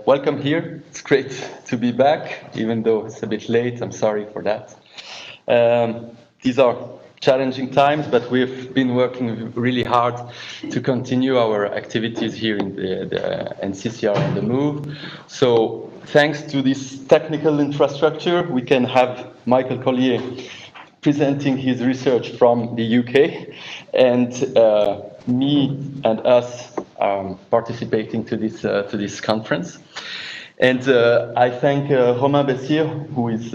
welcome here. It's great to be back, even though it's a bit late. I'm sorry for that. These are challenging times, but we've been working really hard to continue our activities here in the NCCR on the move. So thanks to this technical infrastructure, we can have Michael Collyer presenting his research from the UK, and me and us participating to this conference. And I thank Romain Bessir, who is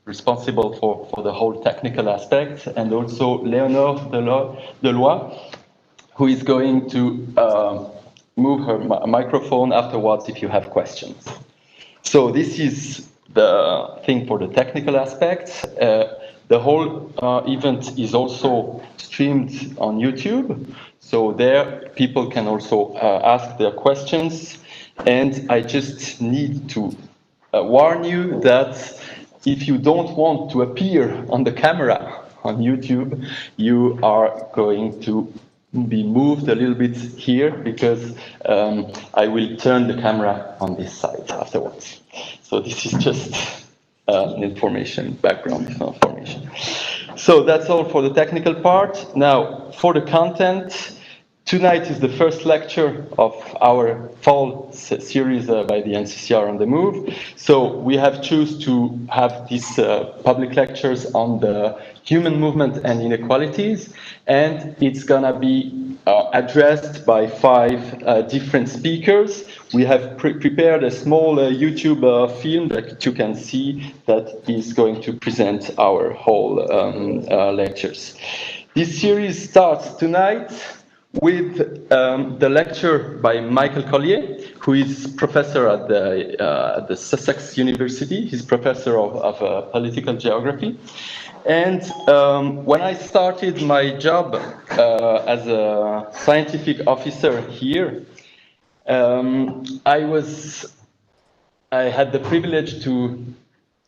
responsible for the whole technical aspect, and also Léonore Deloy, who is going to move her microphone afterwards if you have questions. So this is the thing for the technical aspect. The whole event is also streamed on YouTube, so there people can also ask their questions. And I just need to warn you that if you don't want to appear on the camera on YouTube, you are going to be moved a little bit here, because I will turn the camera on this side afterwards. So this is just background information. So that's all for the technical part. Now, for the content, tonight is the first lecture of our fall series by the NCCR on the Move. So we have chosen to have these public lectures on the human movement and inequalities, and it's gonna be addressed by 5 different speakers. We have prepared a small YouTube film that you can see that is going to present our whole lectures. This series starts tonight with the lecture by Michael Collyer, who is professor at the Sussex University. He's professor of political geography. And when I started my job as a scientific officer here, I had the privilege to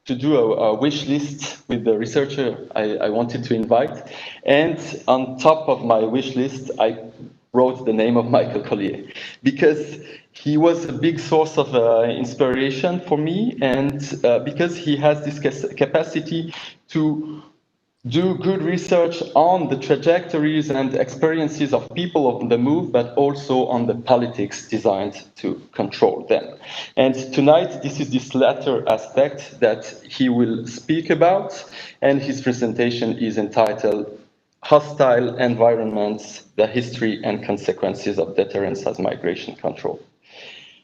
do a wish list with the researcher I wanted to invite. And on top of my wish list, I wrote the name of Michael Collyer, because he was a big source of inspiration for me, and because he has this capacity to do good research on the trajectories and experiences of people on the move, but also on the politics designed to control them. And tonight, this latter aspect that he will speak about, and his presentation is entitled Hostile Environments, the History and Consequences of Deterrence as Migration Control.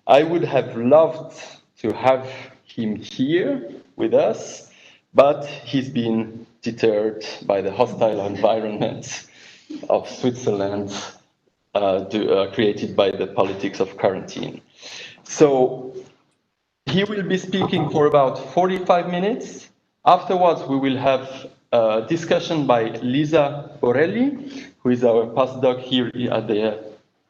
I would have loved to have him here with us, but he's been deterred by the hostile environment of Switzerland created by the politics of quarantine. So he will be speaking for about 45 minutes. Afterwards, we will have a discussion by Lisa Orelli, who is our postdoc here at the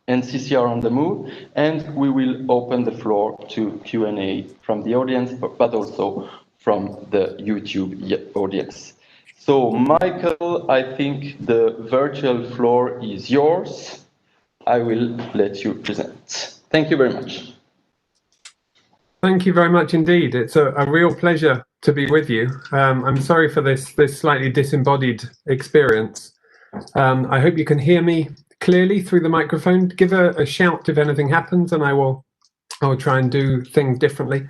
NCCR on the Move, and we will open the floor to Q&A from the audience, but also from the YouTube audience. So, Michael, I think the virtual floor is yours. I will let you present. Thank you very much. Thank you very much indeed. It's a real pleasure to be with you. I'm sorry for this slightly disembodied experience. I hope you can hear me clearly through the microphone. Give a shout if anything happens, and I will try and do things differently.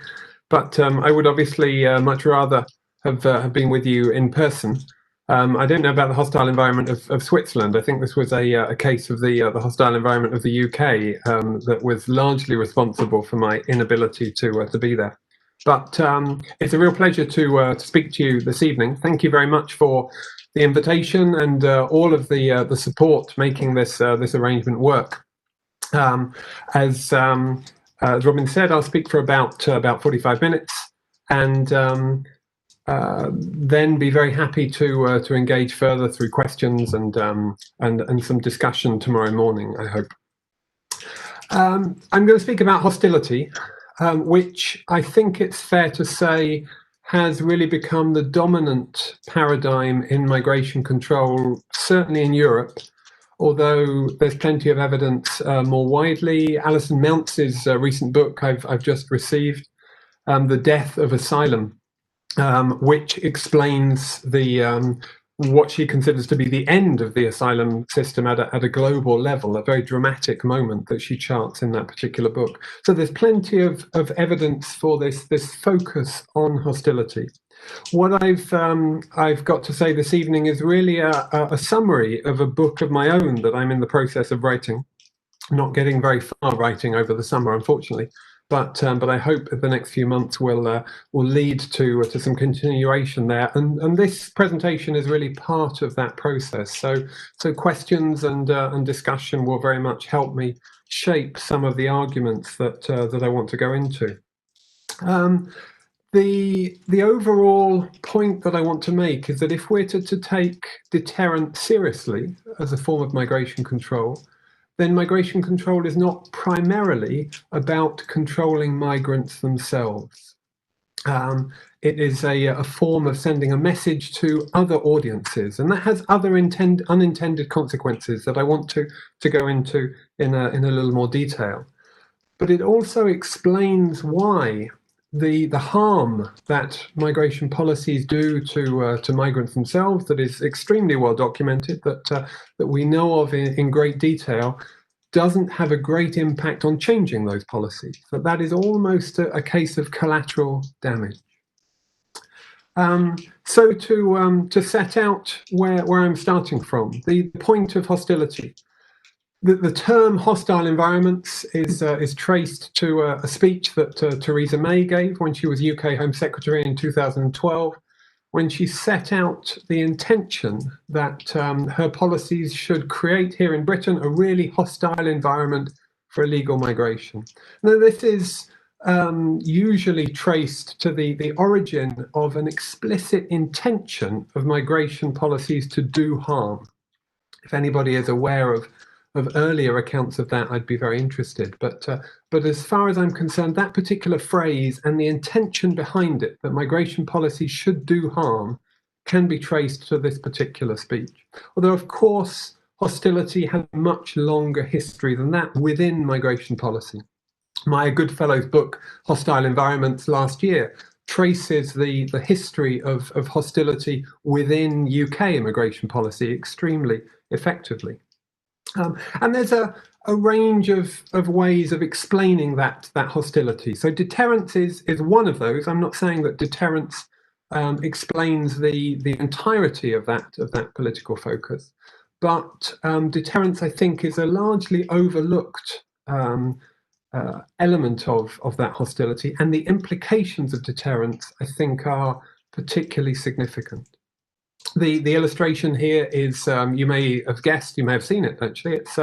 But I would obviously much rather have been with you in person. I don't know about the hostile environment of Switzerland. I think this was a case of the hostile environment of the UK that was largely responsible for my inability to be there. But it's a real pleasure to speak to you this evening. Thank you very much for the invitation and all of the support making this arrangement work. As Robin said, I'll speak for about 45 minutes, and then be very happy to engage further through questions and some discussion tomorrow morning, I hope. I'm going to speak about hostility, which I think it's fair to say has really become the dominant paradigm in migration control, certainly in Europe, although there's plenty of evidence more widely. Alison Mounce's recent book I've just received, The Death of Asylum, which explains what she considers to be the end of the asylum system at a global level, a very dramatic moment that she charts in that particular book. So there's plenty of evidence for this focus on hostility. What I've got to say this evening is really a summary of a book of my own that I'm in the process of writing. Not getting very far writing over the summer, unfortunately, but I hope that the next few months will lead to some continuation there. And this presentation is really part of that process. So questions and discussion will very much help me shape some of the arguments that I want to go into. The overall point that I want to make is that if we're to take deterrent seriously as a form of migration control, then migration control is not primarily about controlling migrants themselves. It is a form of sending a message to other audiences, and that has other unintended consequences that I want to go into in a little more detail. But it also explains why the harm that migration policies do to migrants themselves, that is extremely well documented, that we know of in great detail, doesn't have a great impact on changing those policies. That is almost a case of collateral damage. So to set out where I'm starting from, the point of hostility. The term hostile environments is traced to a speech that Theresa May gave when she was UK Home Secretary in 2012, when she set out the intention that her policies should create here in Britain a really hostile environment for illegal migration. Now, this is usually traced to the origin of an explicit intention of migration policies to do harm. If anybody is aware of earlier accounts of that, I'd be very interested. But as far as I'm concerned, that particular phrase and the intention behind it, that migration policy should do harm, can be traced to this particular speech. Although, of course, hostility has a much longer history than that within migration policy. My Goodfellow's book, Hostile Environments, last year traces the history of hostility within UK immigration policy extremely effectively. And there's a range of ways of explaining that hostility. So deterrence is one of those. I'm not saying that deterrence explains the entirety of that political focus, but deterrence, I think, is a largely overlooked element of that hostility, and the implications of deterrence, I think, are particularly significant. The illustration here is, you may have guessed, you may have seen it actually, it's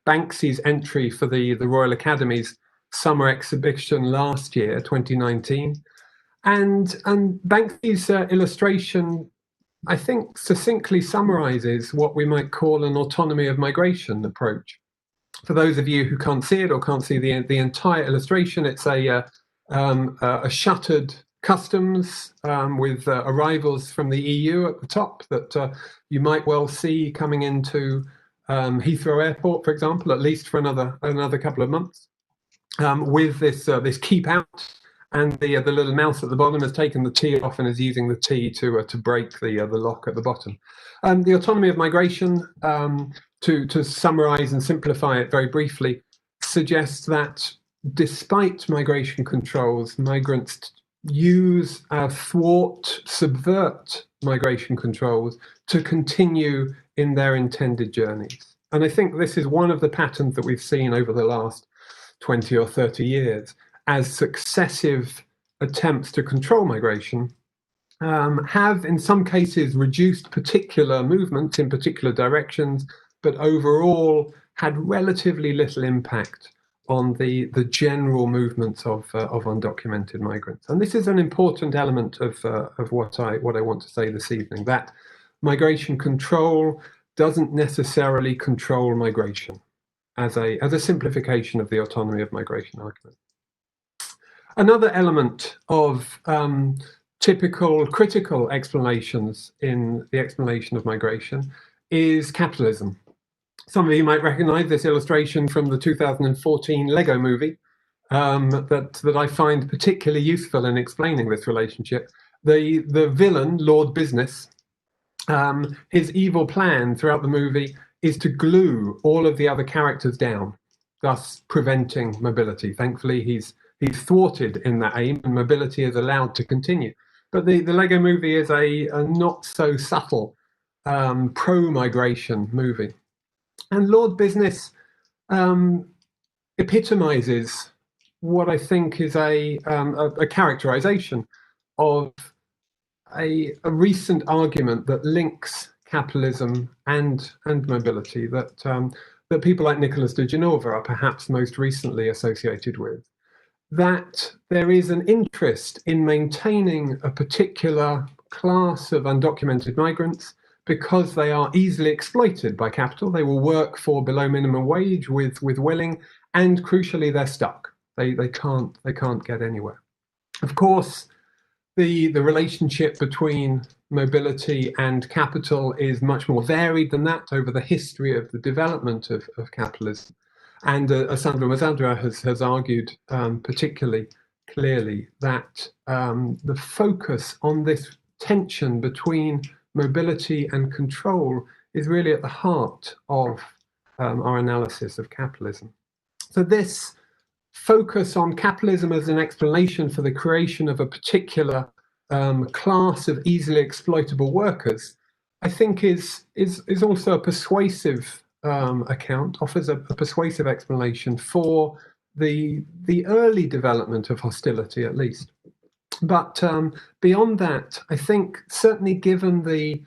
Banksy's entry for the Royal Academy's summer exhibition last year, 2019. And Banksy's illustration, I think, succinctly summarizes what we might call an autonomy of migration approach. For those of you who can't see it or can't see the entire illustration, it's a shuttered customs with arrivals from the EU at the top that you might well see coming into Heathrow Airport, for example, at least for another couple of months, with this keep out, and the little mouse at the bottom has taken the T off and is using the T to break the lock at the bottom. The autonomy of migration, to summarize and simplify it very briefly, suggests that despite migration controls, migrants use, thwart, subvert migration controls to continue in their intended journeys. And I think this is one of the patterns that we've seen over the last 20 or 30 years, as successive attempts to control migration have in some cases reduced particular movements in particular directions, but overall had relatively little impact on the general movements of undocumented migrants. And this is an important element of what I want to say this evening, that migration control doesn't necessarily control migration, as a simplification of the autonomy of migration argument. Another element of typical critical explanations in the explanation of migration is capitalism. Some of you might recognize this illustration from the 2014 Lego movie that I find particularly useful in explaining this relationship. The villain, Lord Business, his evil plan throughout the movie is to glue all of the other characters down, thus preventing mobility. Thankfully, he's thwarted in that aim, and mobility is allowed to continue. But the Lego movie is a not so subtle pro-migration movie. And Lord Business epitomizes what I think is a characterization of a recent argument that links capitalism and mobility that people like Nicholas de Genova are perhaps most recently associated with. That there is an interest in maintaining a particular class of undocumented migrants because they are easily exploited by capital. They will work for below minimum wage with willing, and crucially, they're stuck. They can't get anywhere. Of course, the relationship between mobility and capital is much more varied than that over the history of the development of capitalism. And Sandra Mazadra has argued particularly clearly that the focus on this tension between mobility and control is really at the heart of our analysis of capitalism. So this focus on capitalism as an explanation for the creation of a particular class of easily exploitable workers, I think is also a persuasive account, offers a persuasive explanation for the early development of hostility, at least. But beyond that, I think certainly given the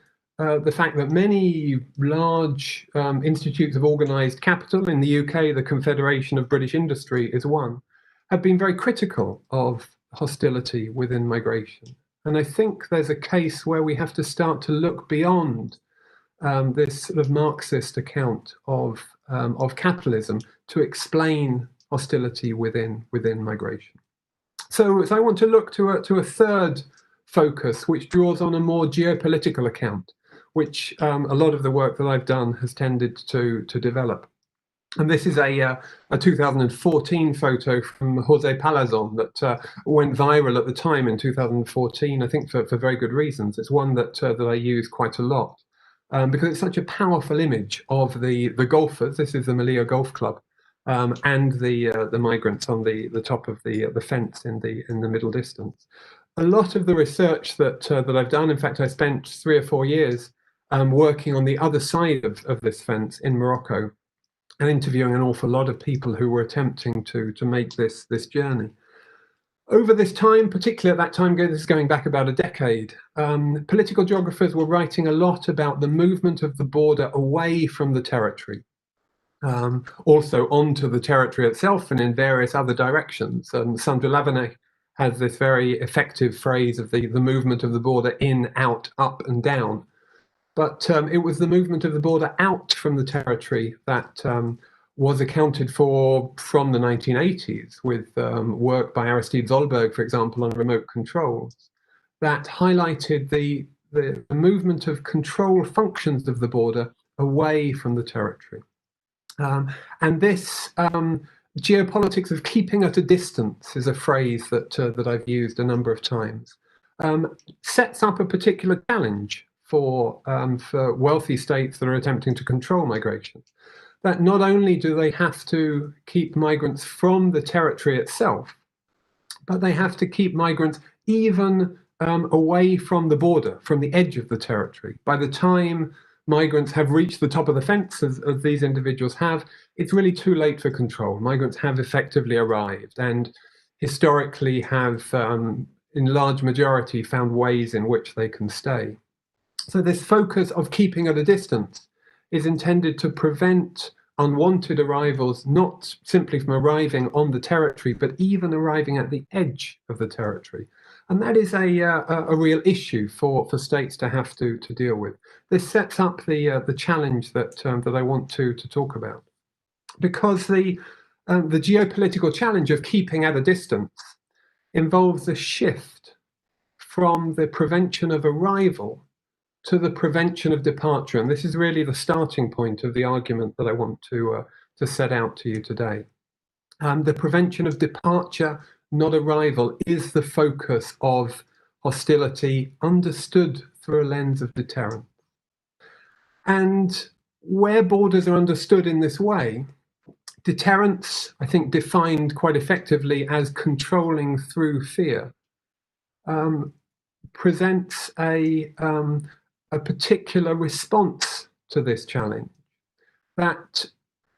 fact that many large institutes of organised capital in the UK, the Confederation of British Industry is one, have been very critical of hostility within migration. And I think there's a case where we have to start to look beyond this sort of Marxist account of capitalism to explain hostility within migration. So I want to look to a third focus, which draws on a more geopolitical account, which a lot of the work that I've done has tended to develop. And this is a 2014 photo from Jose Palazon that went viral at the time in 2014, I think for very good reasons. It's one that I use quite a lot because it's such a powerful image of the golfers. This is the Melilla Golf Club, and the migrants on the top of the fence in the middle distance. A lot of the research that I've done, in fact, I spent 3 or 4 years working on the other side of this fence in Morocco, and interviewing an awful lot of people who were attempting to make this journey. Over this time, particularly at that time, this is going back about a decade, political geographers were writing a lot about the movement of the border away from the territory, also onto the territory itself and in various other directions. Sandra Lavenet has this very effective phrase of the movement of the border in, out, up and down. But it was the movement of the border out from the territory that was accounted for from the 1980s with work by Aristide Zolberg, for example, on remote controls, that highlighted the movement of control functions of the border away from the territory. And this geopolitics of keeping at a distance is a phrase that I've used a number of times, sets up a particular challenge for wealthy states that are attempting to control migration. That not only do they have to keep migrants from the territory itself, but they have to keep migrants even away from the border, from the edge of the territory. By the time migrants have reached the top of the fence, as these individuals have, it's really too late for control. Migrants have effectively arrived and historically have, in large majority, found ways in which they can stay. So this focus of keeping at a distance is intended to prevent unwanted arrivals, not simply from arriving on the territory, but even arriving at the edge of the territory. And that is a real issue for states to have to deal with. This sets up the challenge that I want to talk about, because the geopolitical challenge of keeping at a distance involves a shift from the prevention of arrival to the prevention of departure. And this is really the starting point of the argument that I want to set out to you today. The prevention of departure, not arrival, is the focus of hostility understood through a lens of deterrence. And where borders are understood in this way, deterrence, I think, defined quite effectively as controlling through fear, presents a particular response to this challenge, that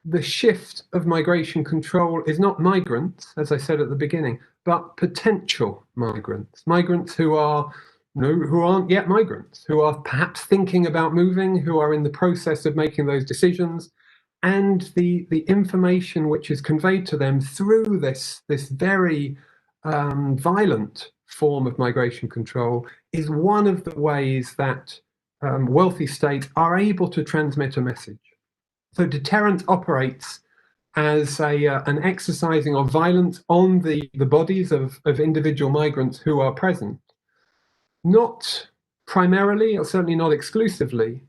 the shift of migration control is not migrants, as I said at the beginning, but potential migrants who aren't yet migrants, who are perhaps thinking about moving, who are in the process of making those decisions, and the information which is conveyed to them through this very violent form of migration control is one of the ways that wealthy states are able to transmit a message. So deterrence operates as an exercising of violence on the bodies of individual migrants who are present, not primarily, or certainly not exclusively,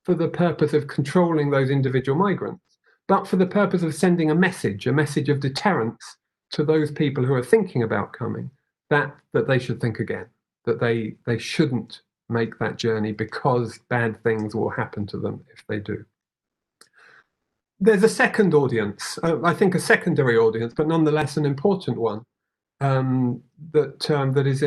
for the purpose of controlling those individual migrants, but for the purpose of sending a message of deterrence to those people who are thinking about coming, that they should think again, that they shouldn't make that journey because bad things will happen to them if they do. There's a second audience, I think a secondary audience, but nonetheless an important one, that is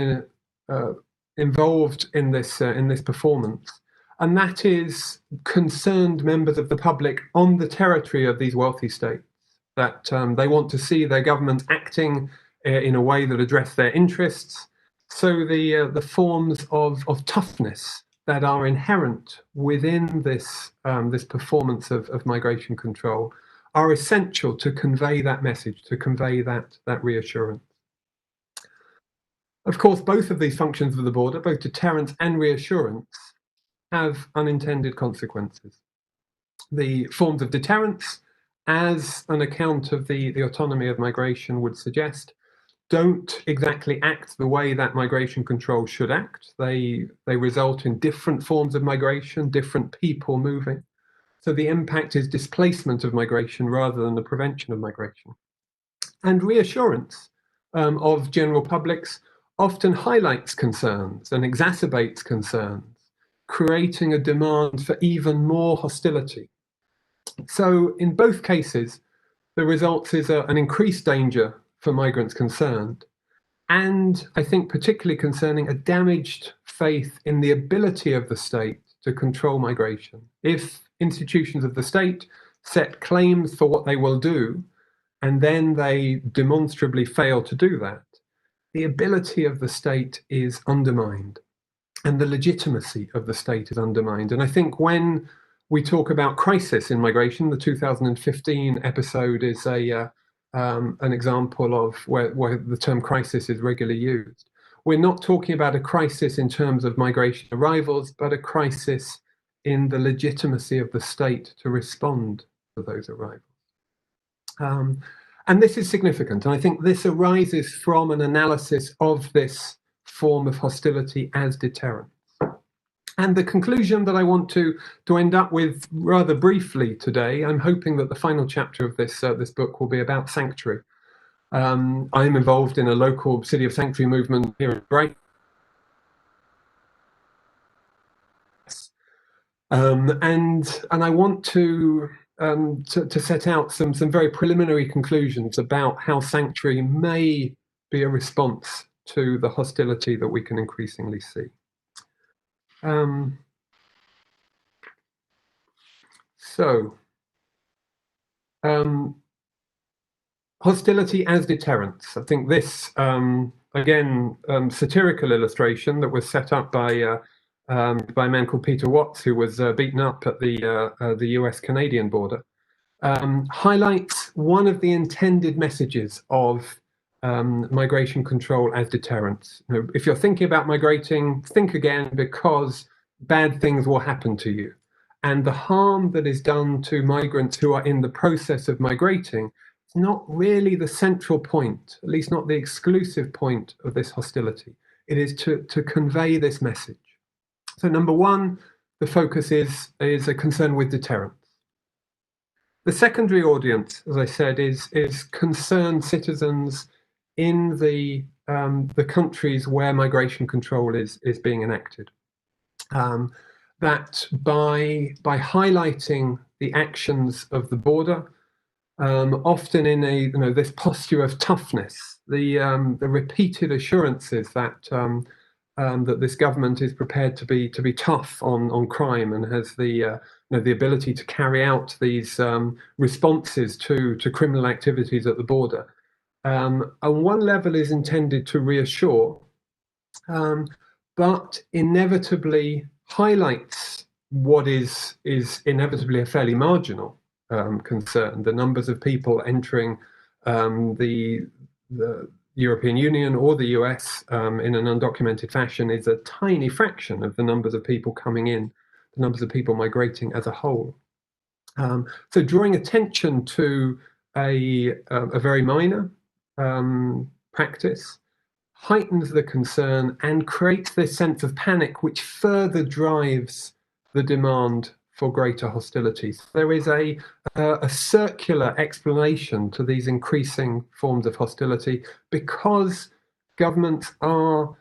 involved in this performance, and that is concerned members of the public on the territory of these wealthy states, that they want to see their government acting in a way that address their interests. So the forms of toughness that are inherent within this performance of migration control are essential to convey that message, to convey that reassurance. Of course, both of these functions of the border, both deterrence and reassurance, have unintended consequences. The forms of deterrence, as an account of the autonomy of migration would suggest, don't exactly act the way that migration control should act. They result in different forms of migration, different people moving. So the impact is displacement of migration rather than the prevention of migration. And reassurance of general publics often highlights concerns and exacerbates concerns, creating a demand for even more hostility. So in both cases, the result is an increased danger for migrants concerned, and I think particularly concerning a damaged faith in the ability of the state to control migration. If institutions of the state set claims for what they will do, and then they demonstrably fail to do that, the ability of the state is undermined, and the legitimacy of the state is undermined. And I think when we talk about crisis in migration, the 2015 episode is an example of where the term crisis is regularly used. We're not talking about a crisis in terms of migration arrivals, but a crisis in the legitimacy of the state to respond to those arrivals. And this is significant. And I think this arises from an analysis of this form of hostility as deterrence. And the conclusion that I want to end up with rather briefly today, I'm hoping that the final chapter of this book will be about sanctuary. I'm involved in a local city of sanctuary movement here in Brighton. And I want to set out some very preliminary conclusions about how sanctuary may be a response to the hostility that we can increasingly see. Hostility as deterrence. I think this, again, satirical illustration that was set up by a man called Peter Watts, who was beaten up at the US-Canadian border, highlights one of the intended messages of migration control as deterrence. You know, if you're thinking about migrating, think again, because bad things will happen to you. And the harm that is done to migrants who are in the process of migrating is not really the central point, at least not the exclusive point of this hostility. It is to convey this message. So number one, the focus is a concern with deterrence. The secondary audience, as I said, is concerned citizens in the countries where migration control is being enacted. That by highlighting the actions of the border, often in this posture of toughness, the repeated assurances that that this government is prepared to be tough on crime and has the ability to carry out these responses to criminal activities at the border. On one level is intended to reassure, but inevitably highlights what is inevitably a fairly marginal concern. The numbers of people entering the European Union or the US in an undocumented fashion is a tiny fraction of the numbers of people coming in, the numbers of people migrating as a whole. So drawing attention to a very minor practice heightens the concern and creates this sense of panic, which further drives the demand for greater hostilities. There is a circular explanation to these increasing forms of hostility because governments are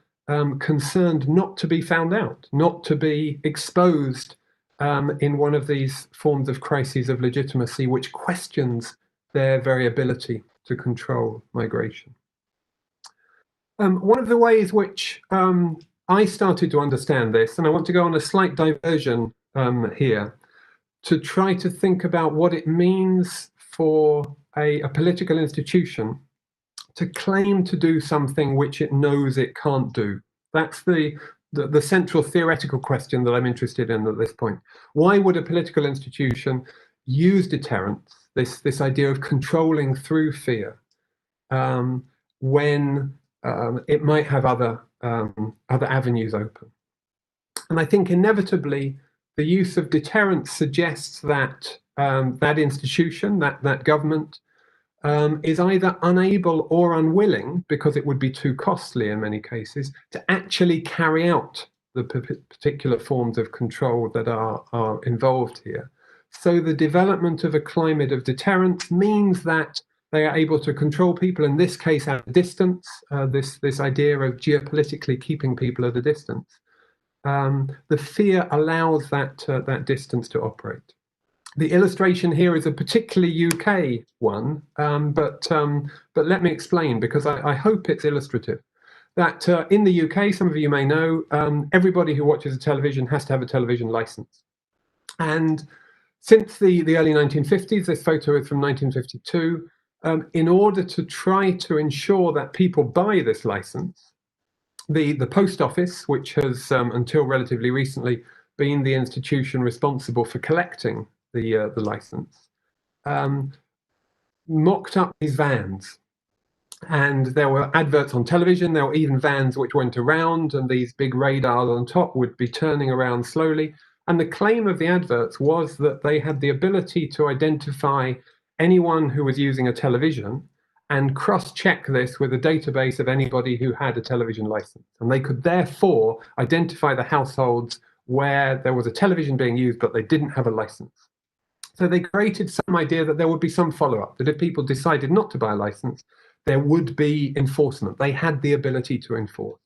concerned not to be found out, not to be exposed in one of these forms of crises of legitimacy, which questions their very ability to control migration. One of the ways which I started to understand this, and I want to go on a slight diversion here, to try to think about what it means for a political institution to claim to do something which it knows it can't do. That's the central theoretical question that I'm interested in at this point. Why would a political institution use deterrence, this idea of controlling through fear, when it might have other avenues open? And I think inevitably the use of deterrence suggests that that institution, that government, is either unable or unwilling, because it would be too costly in many cases, to actually carry out the particular forms of control that are involved here. So the development of a climate of deterrence means that they are able to control people, in this case at a distance, this idea of geopolitically keeping people at a distance. The fear allows that distance to operate. The illustration here is a particularly UK one, but let me explain, because I hope it's illustrative. That in the UK, some of you may know, everybody who watches a television has to have a television license. And since the early 1950s, this photo is from 1952, in order to try to ensure that people buy this license, the post office, which has until relatively recently been the institution responsible for collecting the license, mocked up these vans. And there were adverts on television. There were even vans which went around, and these big radars on top would be turning around slowly. And the claim of the adverts was that they had the ability to identify anyone who was using a television and cross-check this with a database of anybody who had a television license. And they could therefore identify the households where there was a television being used, but they didn't have a license. So they created some idea that there would be some follow-up, that if people decided not to buy a license, there would be enforcement. They had the ability to enforce.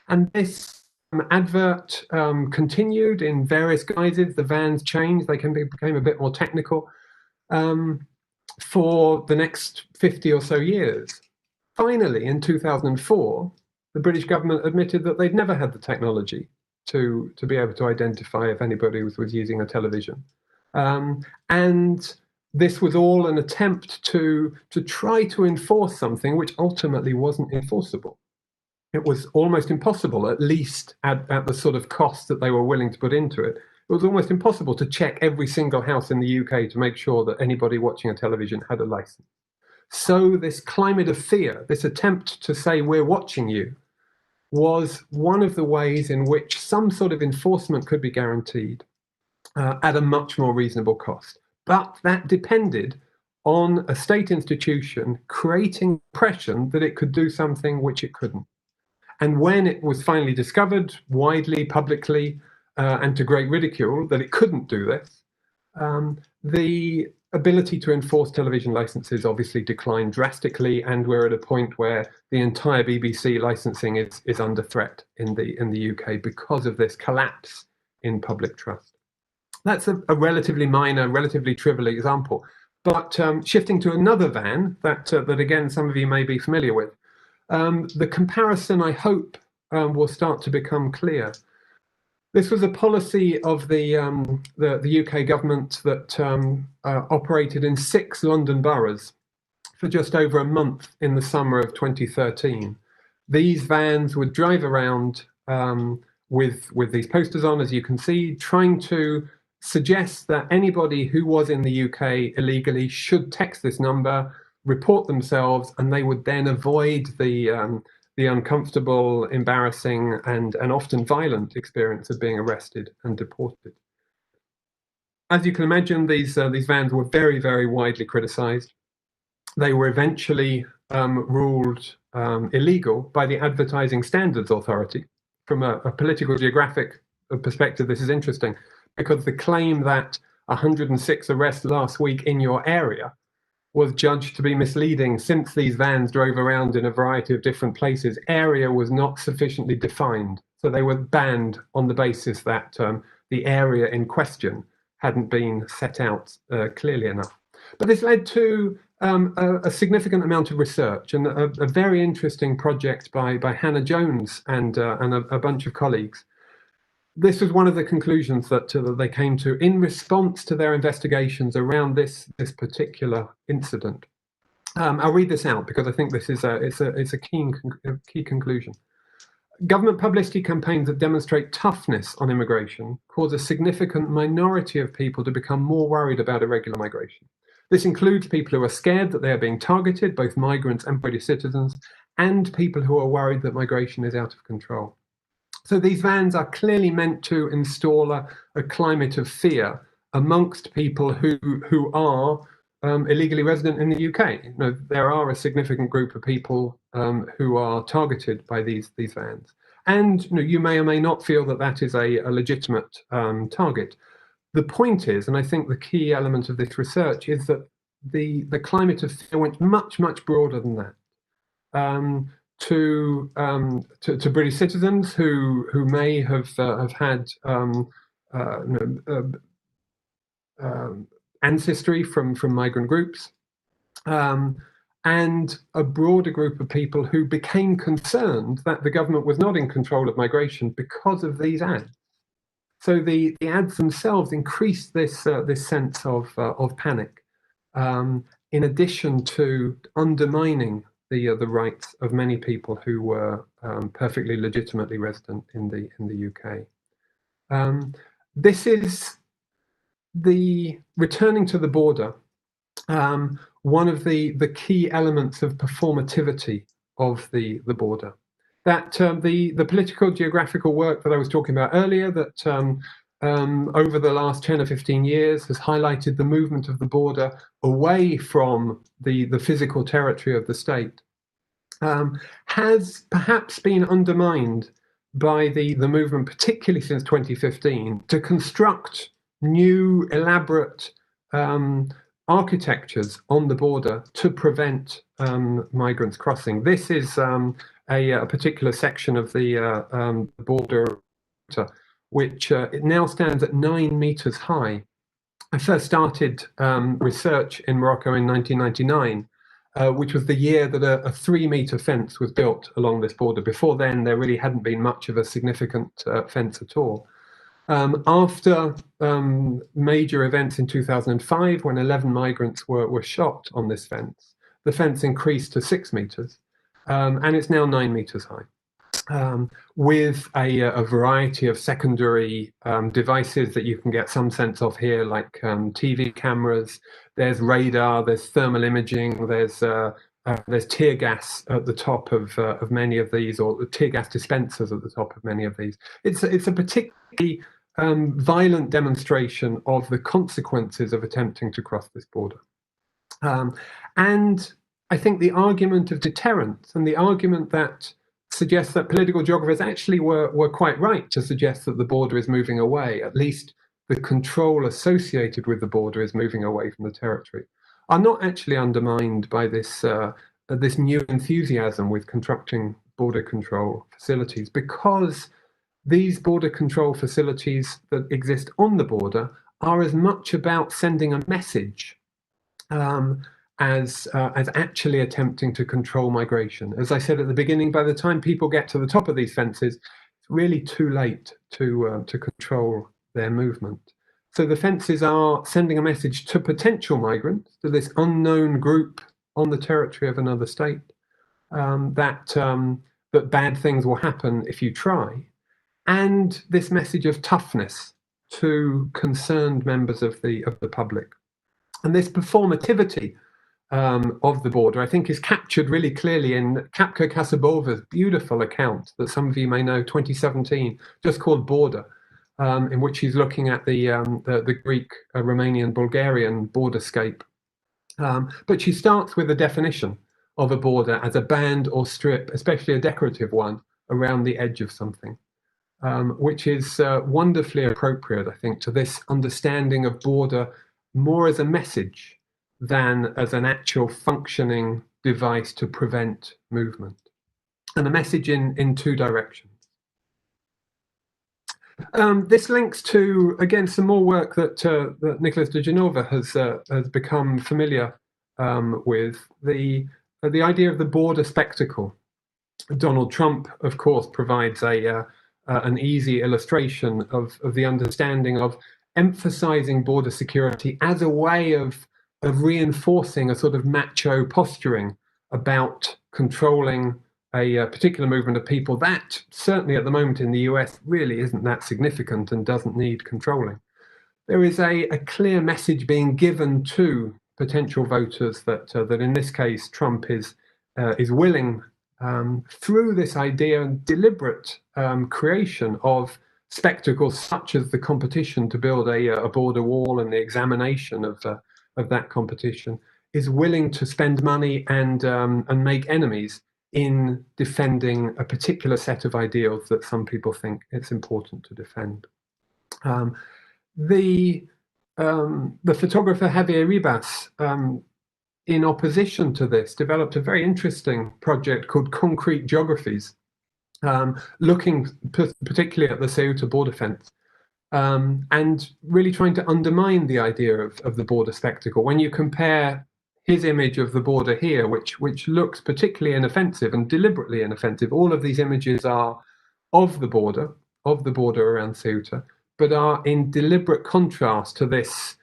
And this advert continued in various guises. The vans changed. They became a bit more technical for the next 50 or so years. Finally, in 2004, the British government admitted that they'd never had the technology to be able to identify if anybody was using a television. And this was all an attempt to try to enforce something which ultimately wasn't enforceable. It was almost impossible, at least at the sort of cost that they were willing to put into it. It was almost impossible to check every single house in the UK to make sure that anybody watching a television had a license. So this climate of fear, this attempt to say we're watching you, was one of the ways in which some sort of enforcement could be guaranteed at a much more reasonable cost. But that depended on a state institution creating impression that it could do something which it couldn't. And when it was finally discovered widely, publicly, and to great ridicule that it couldn't do this, the ability to enforce television licenses obviously declined drastically, and we're at a point where the entire BBC licensing is under threat in the UK because of this collapse in public trust. That's a relatively minor, relatively trivial example. But shifting to another van that again some of you may be familiar with, the comparison I hope will start to become clear. This was a policy of the UK government that operated in 6 London boroughs for just over a month in the summer of 2013. These vans would drive around with these posters on, as you can see, trying to suggest that anybody who was in the UK illegally should text this number, report themselves, and they would then avoid the uncomfortable, embarrassing, and often violent experience of being arrested and deported. As you can imagine, these vans were very, very widely criticised. They were eventually ruled illegal by the Advertising Standards Authority. From a political geographic perspective, this is interesting, because the claim that 106 arrests last week in your area was judged to be misleading. Since these vans drove around in a variety of different places, area was not sufficiently defined. So they were banned on the basis that the area in question hadn't been set out clearly enough. But this led to a significant amount of research and a very interesting project by Hannah Jones and a bunch of colleagues. This was one of the conclusions that they came to in response to their investigations around this particular incident. I'll read this out because I think this is a key conclusion. Government publicity campaigns that demonstrate toughness on immigration cause a significant minority of people to become more worried about irregular migration. This includes people who are scared that they are being targeted, both migrants and British citizens, and people who are worried that migration is out of control. So these vans are clearly meant to install a climate of fear amongst people who are illegally resident in the UK. You know, there are a significant group of people who are targeted by these vans. And you may or may not feel that that is a legitimate target. The point is, and I think the key element of this research is that the climate of fear went much, much broader than that. To British citizens who may have had ancestry from migrant groups, and a broader group of people who became concerned that the government was not in control of migration because of these ads. So the ads themselves increased this sense of panic, in addition to undermining the rights of many people who were perfectly legitimately resident in the UK. This is the returning to the border. One of the key elements of performativity of the border. That the political geographical work that I was talking about earlier, that over the last 10 or 15 years has highlighted the movement of the border away from the physical territory of the state, has perhaps been undermined by the movement, particularly since 2015, to construct new elaborate architectures on the border to prevent migrants crossing. This is a particular section of the border, which it now stands at 9 meters high. I first started research in Morocco in 1999, which was the year that a 3-meter fence was built along this border. Before then, there really hadn't been much of a significant fence at all. After major events in 2005, when 11 migrants were shot on this fence, the fence increased to 6 meters, and it's now 9 meters high, with a variety of secondary devices that you can get some sense of here, like TV cameras. There's radar, there's thermal imaging, there's tear gas at the top of many of these, or tear gas dispensers at the top of many of these. It's a particularly violent demonstration of the consequences of attempting to cross this border. And I think the argument of deterrence and the argument that suggests that political geographers actually were quite right to suggest that the border is moving away, at least the control associated with the border is moving away from the territory, are not actually undermined by this new enthusiasm with constructing border control facilities, because these border control facilities that exist on the border are as much about sending a message as actually attempting to control migration. As I said at the beginning, by the time people get to the top of these fences, it's really too late to control their movement. So the fences are sending a message to potential migrants, to this unknown group on the territory of another state, that bad things will happen if you try, and this message of toughness to concerned members of the public. And this performativity of the border, I think, is captured really clearly in Kapka Kasabova's beautiful account that some of you may know, 2017, just called Border, in which she's looking at the Greek, Romanian, Bulgarian borderscape. But she starts with a definition of a border as a band or strip, especially a decorative one, around the edge of something, which is wonderfully appropriate, I think, to this understanding of border more as a message than as an actual functioning device to prevent movement, and a message in two directions. This links to, again, some more work that Nicholas de Genova has become familiar with, the idea of the border spectacle. Donald Trump, of course, provides an easy illustration of the understanding of emphasizing border security as a way of reinforcing a sort of macho posturing about controlling a particular movement of people that certainly at the moment in the US really isn't that significant and doesn't need controlling. There is a clear message being given to potential voters that in this case Trump is willing, through this idea and deliberate creation of spectacles such as the competition to build a border wall and the examination of that competition, is willing to spend money and make enemies in defending a particular set of ideals that some people think it's important to defend. The photographer Javier Ribas, in opposition to this, developed a very interesting project called Concrete Geographies, looking particularly at the Ceuta border fence, and really trying to undermine the idea of the border spectacle. When you compare his image of the border here, which looks particularly inoffensive and deliberately inoffensive, all of these images are of the border around Ceuta, but are in deliberate contrast to this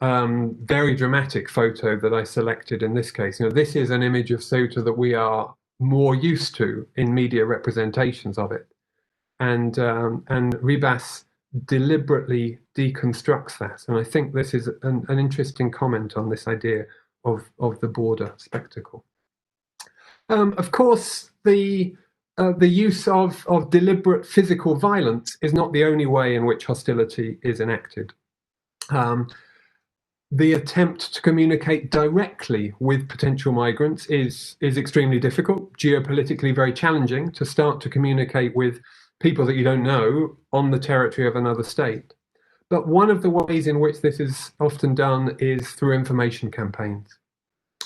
very dramatic photo that I selected in this case. You know, this is an image of Ceuta that we are more used to in media representations of it, and Ribas deliberately deconstructs that. And I think this is an interesting comment on this idea of the border spectacle. Of course, the use of deliberate physical violence is not the only way in which hostility is enacted. The attempt to communicate directly with potential migrants is extremely difficult, geopolitically very challenging to start to communicate with people that you don't know on the territory of another state. But one of the ways in which this is often done is through information campaigns.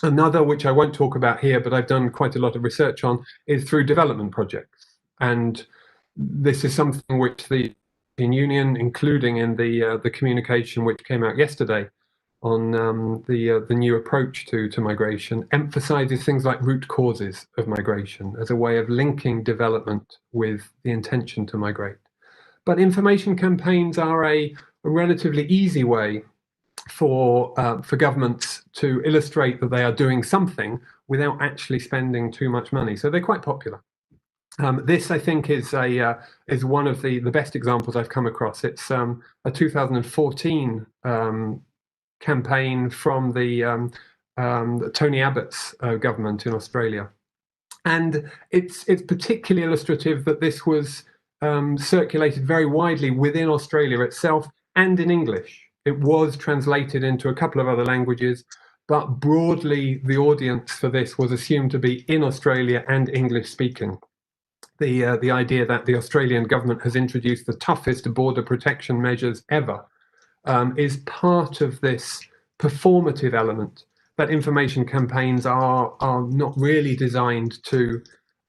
Another, which I won't talk about here, but I've done quite a lot of research on, is through development projects. And this is something which the European Union, including in the communication which came out yesterday on the new approach to migration, emphasizes things like root causes of migration as a way of linking development with the intention to migrate. But information campaigns are a relatively easy way for governments to illustrate that they are doing something without actually spending too much money. So they're quite popular. This, I think, is one of the best examples I've come across. It's a 2014 campaign from the Tony Abbott's government in Australia, and it's particularly illustrative that this was circulated very widely within Australia itself and in English. It was translated into a couple of other languages, but broadly the audience for this was assumed to be in Australia and English speaking. the idea that the Australian government has introduced the toughest border protection measures ever is part of this performative element, that information campaigns are not really designed to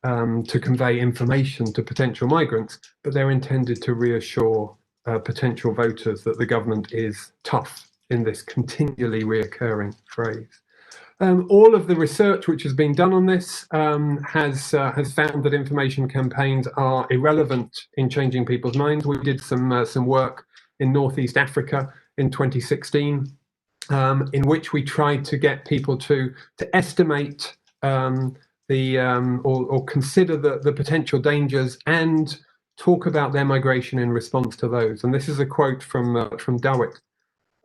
convey information to potential migrants, but they're intended to reassure potential voters that the government is tough, in this continually reoccurring phrase. All of the research which has been done on this has found that information campaigns are irrelevant in changing people's minds. We did some work in Northeast Africa in 2016, in which we tried to get people to estimate or consider the potential dangers and talk about their migration in response to those. And this is a quote from Dawit,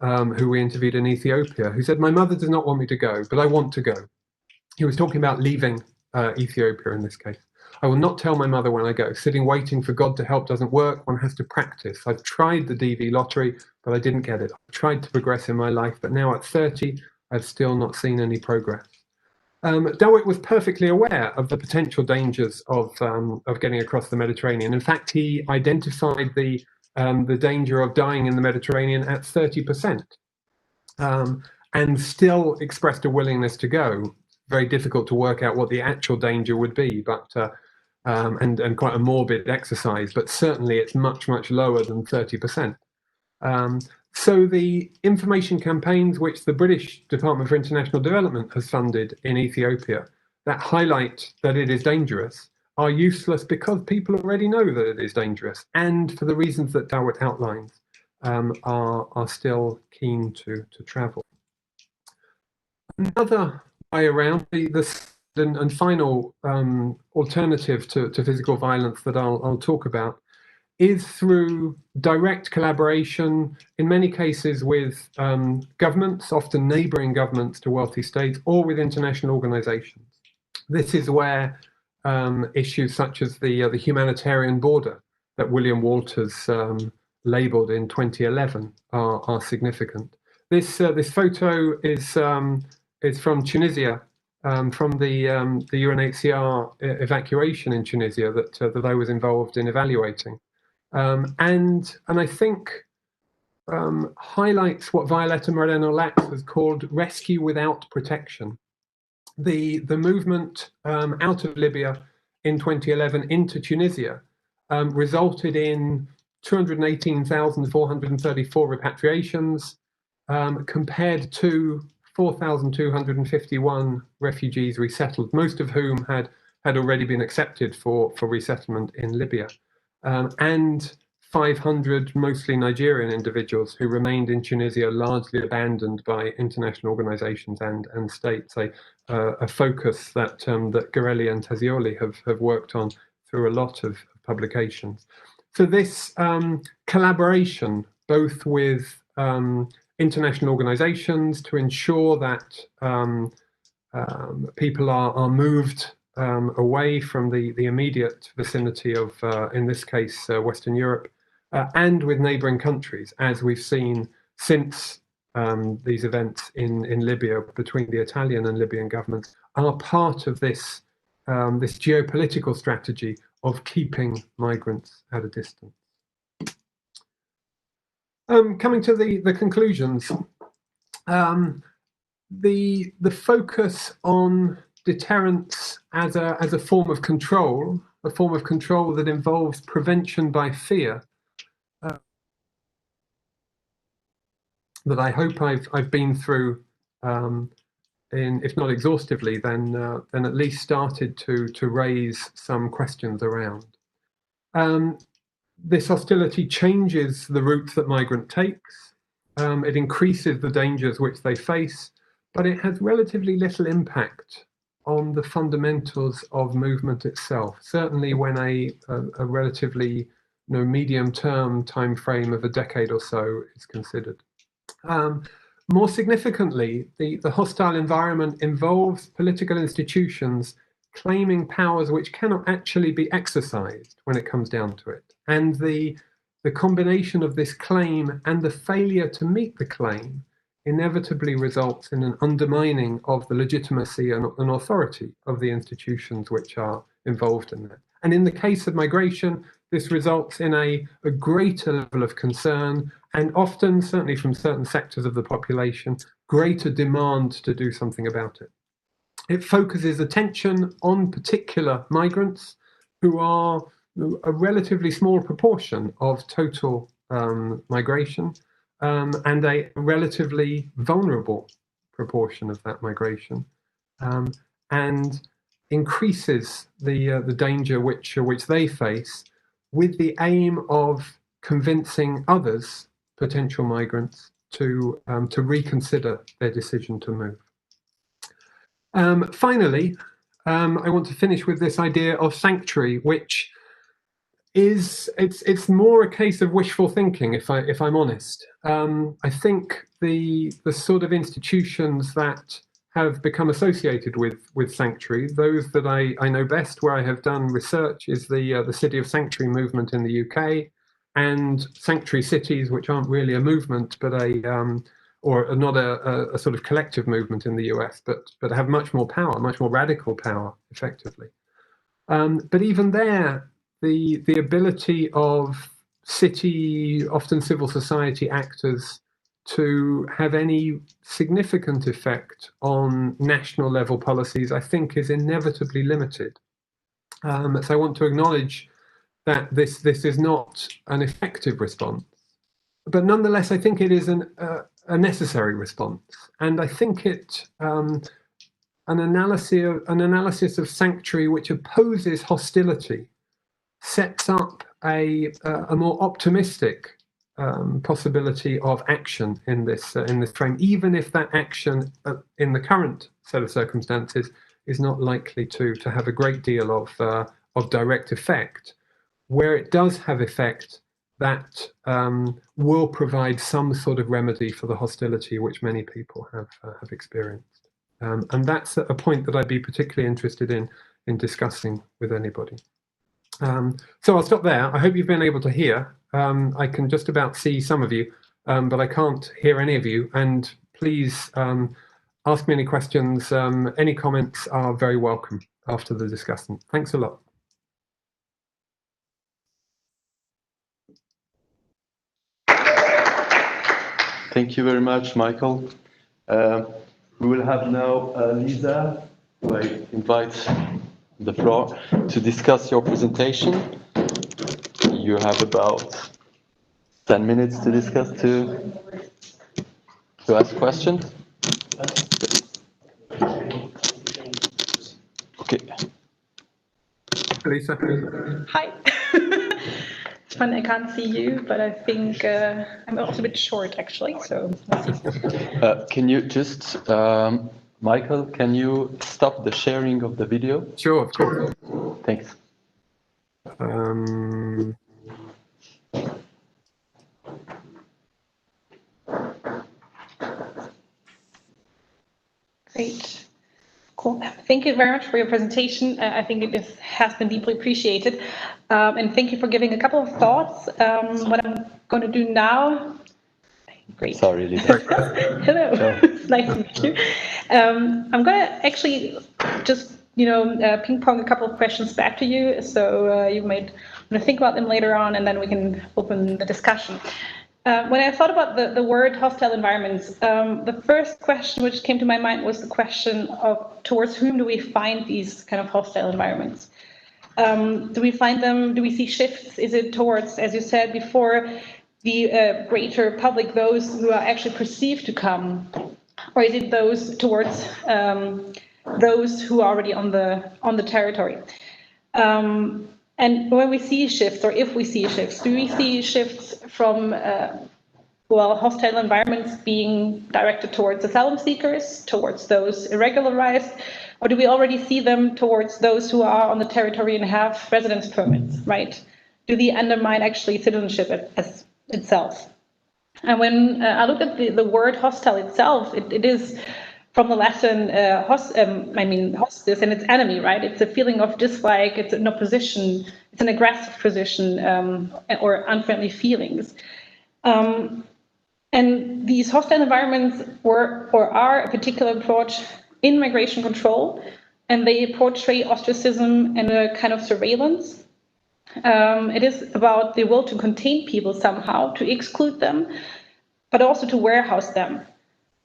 who we interviewed in Ethiopia, who said, "My mother does not want me to go, but I want to go." He was talking about leaving Ethiopia in this case. "I will not tell my mother when I go. Sitting waiting for God to help doesn't work. One has to practice. I've tried the DV lottery, but I didn't get it. I've tried to progress in my life, but now at 30, I've still not seen any progress." Dawit was perfectly aware of the potential dangers of getting across the Mediterranean. In fact, he identified the danger of dying in the Mediterranean at 30%, and still expressed a willingness to go. Very difficult to work out what the actual danger would be, but and quite a morbid exercise, but certainly it's much, much lower than 30%. So the information campaigns which the British Department for International Development has funded in Ethiopia that highlight that it is dangerous are useless because people already know that it is dangerous, and for the reasons that Dawit outlines, are still keen to travel. Another way around, and final alternative to physical violence that I'll talk about is through direct collaboration, in many cases with governments, often neighbouring governments to wealthy states, or with international organisations. This is where issues such as the humanitarian border that William Walters labelled in 2011 are significant. This photo is from Tunisia, from the UNHCR evacuation in Tunisia that I was involved in evaluating. And I think highlights what Violetta Moreno-Lax has called rescue without protection. The movement out of Libya in 2011 into Tunisia resulted in 218,434 repatriations, compared to 4,251 refugees resettled, most of whom had already been accepted for resettlement in Libya. And 500 mostly Nigerian individuals who remained in Tunisia, largely abandoned by international organizations and states, a focus that Orelli and Tazioli have worked on through a lot of publications. So this collaboration, both with international organizations to ensure that people are moved away from the immediate vicinity of, in this case, Western Europe, and with neighbouring countries, as we've seen since these events in Libya between the Italian and Libyan governments, are part of this geopolitical strategy of keeping migrants at a distance. Coming to the conclusions, the focus on deterrence as a form of control, that involves prevention by fear, that I hope I've been through, if not exhaustively, then at least started to raise some questions around. This hostility changes the routes that migrant takes. It increases the dangers which they face, but it has relatively little impact on the fundamentals of movement itself. Certainly when a relatively medium-term time frame of a decade or so is considered. More significantly, the hostile environment involves political institutions claiming powers which cannot actually be exercised when it comes down to it. And the combination of this claim and the failure to meet the claim inevitably results in an undermining of the legitimacy and authority of the institutions which are involved in that. And in the case of migration, this results in a greater level of concern and often, certainly from certain sectors of the population, greater demand to do something about it. It focuses attention on particular migrants who are a relatively small proportion of total migration and a relatively vulnerable proportion of that migration, and increases the danger which they face, with the aim of convincing others, potential migrants, to reconsider their decision to move. Finally, I want to finish with this idea of sanctuary, which is it's more a case of wishful thinking, if I'm honest. I think the sort of institutions that have become associated with sanctuary, those that I know best, where I have done research, is the City of Sanctuary movement in the UK, and sanctuary cities, which aren't really a movement, but or not a sort of collective movement in the US, but have much more power, much more radical power, effectively. But even there, the ability of city, often civil society actors, to have any significant effect on national level policies, I think, is inevitably limited. So I want to acknowledge that this is not an effective response, but nonetheless, I think it is a necessary response. And I think it an analysis of sanctuary which opposes hostility sets up a more optimistic possibility of action in this frame, even if that action in the current set of circumstances is not likely to have a great deal of direct effect. Where it does have effect, that will provide some sort of remedy for the hostility which many people have experienced. And that's a point that I'd be particularly interested in discussing with anybody. So I'll stop there. I hope you've been able to hear. I can just about see some of you, but I can't hear any of you. And please ask me any questions. Any comments are very welcome after the discussion. Thanks a lot. Thank you very much, Michael. We will have now Lisa, who I invite the floor to discuss your presentation. You have about 10 minutes to discuss, to ask questions. Okay. Lisa. Hi. It's fun, I can't see you, but I think I'm also a bit short, actually, so let's see. Can you just, Michael, can you stop the sharing of the video? Sure, of course. Thanks. Great. Cool. Thank you very much for your presentation. I think it has been deeply appreciated. And thank you for giving a couple of thoughts. What I'm going to do now. Great. Sorry, Lisa. Hello. It's nice to meet you. I'm going to actually just, ping pong a couple of questions back to you. So you might want to think about them later on, and then we can open the discussion. When I thought about the word hostile environments, the first question which came to my mind was the question of towards whom do we find these kind of hostile environments? Do we find them, do we see shifts? Is it towards, as you said before, the greater public, those who are actually perceived to come? Or is it those towards those who are already on the territory? And when we see shifts, or if we see shifts, do we see shifts from, hostile environments being directed towards asylum seekers, towards those irregularized, or do we already see them towards those who are on the territory and have residence permits, right? Do they undermine actually citizenship as itself? And when I look at the word hostile itself, it is from the Latin hostis, and it's enemy, right? It's a feeling of dislike, it's an opposition, it's an aggressive position, or unfriendly feelings. And these hostile environments were or are a particular approach in migration control, and they portray ostracism and a kind of surveillance. It is about the will to contain people somehow, to exclude them, but also to warehouse them.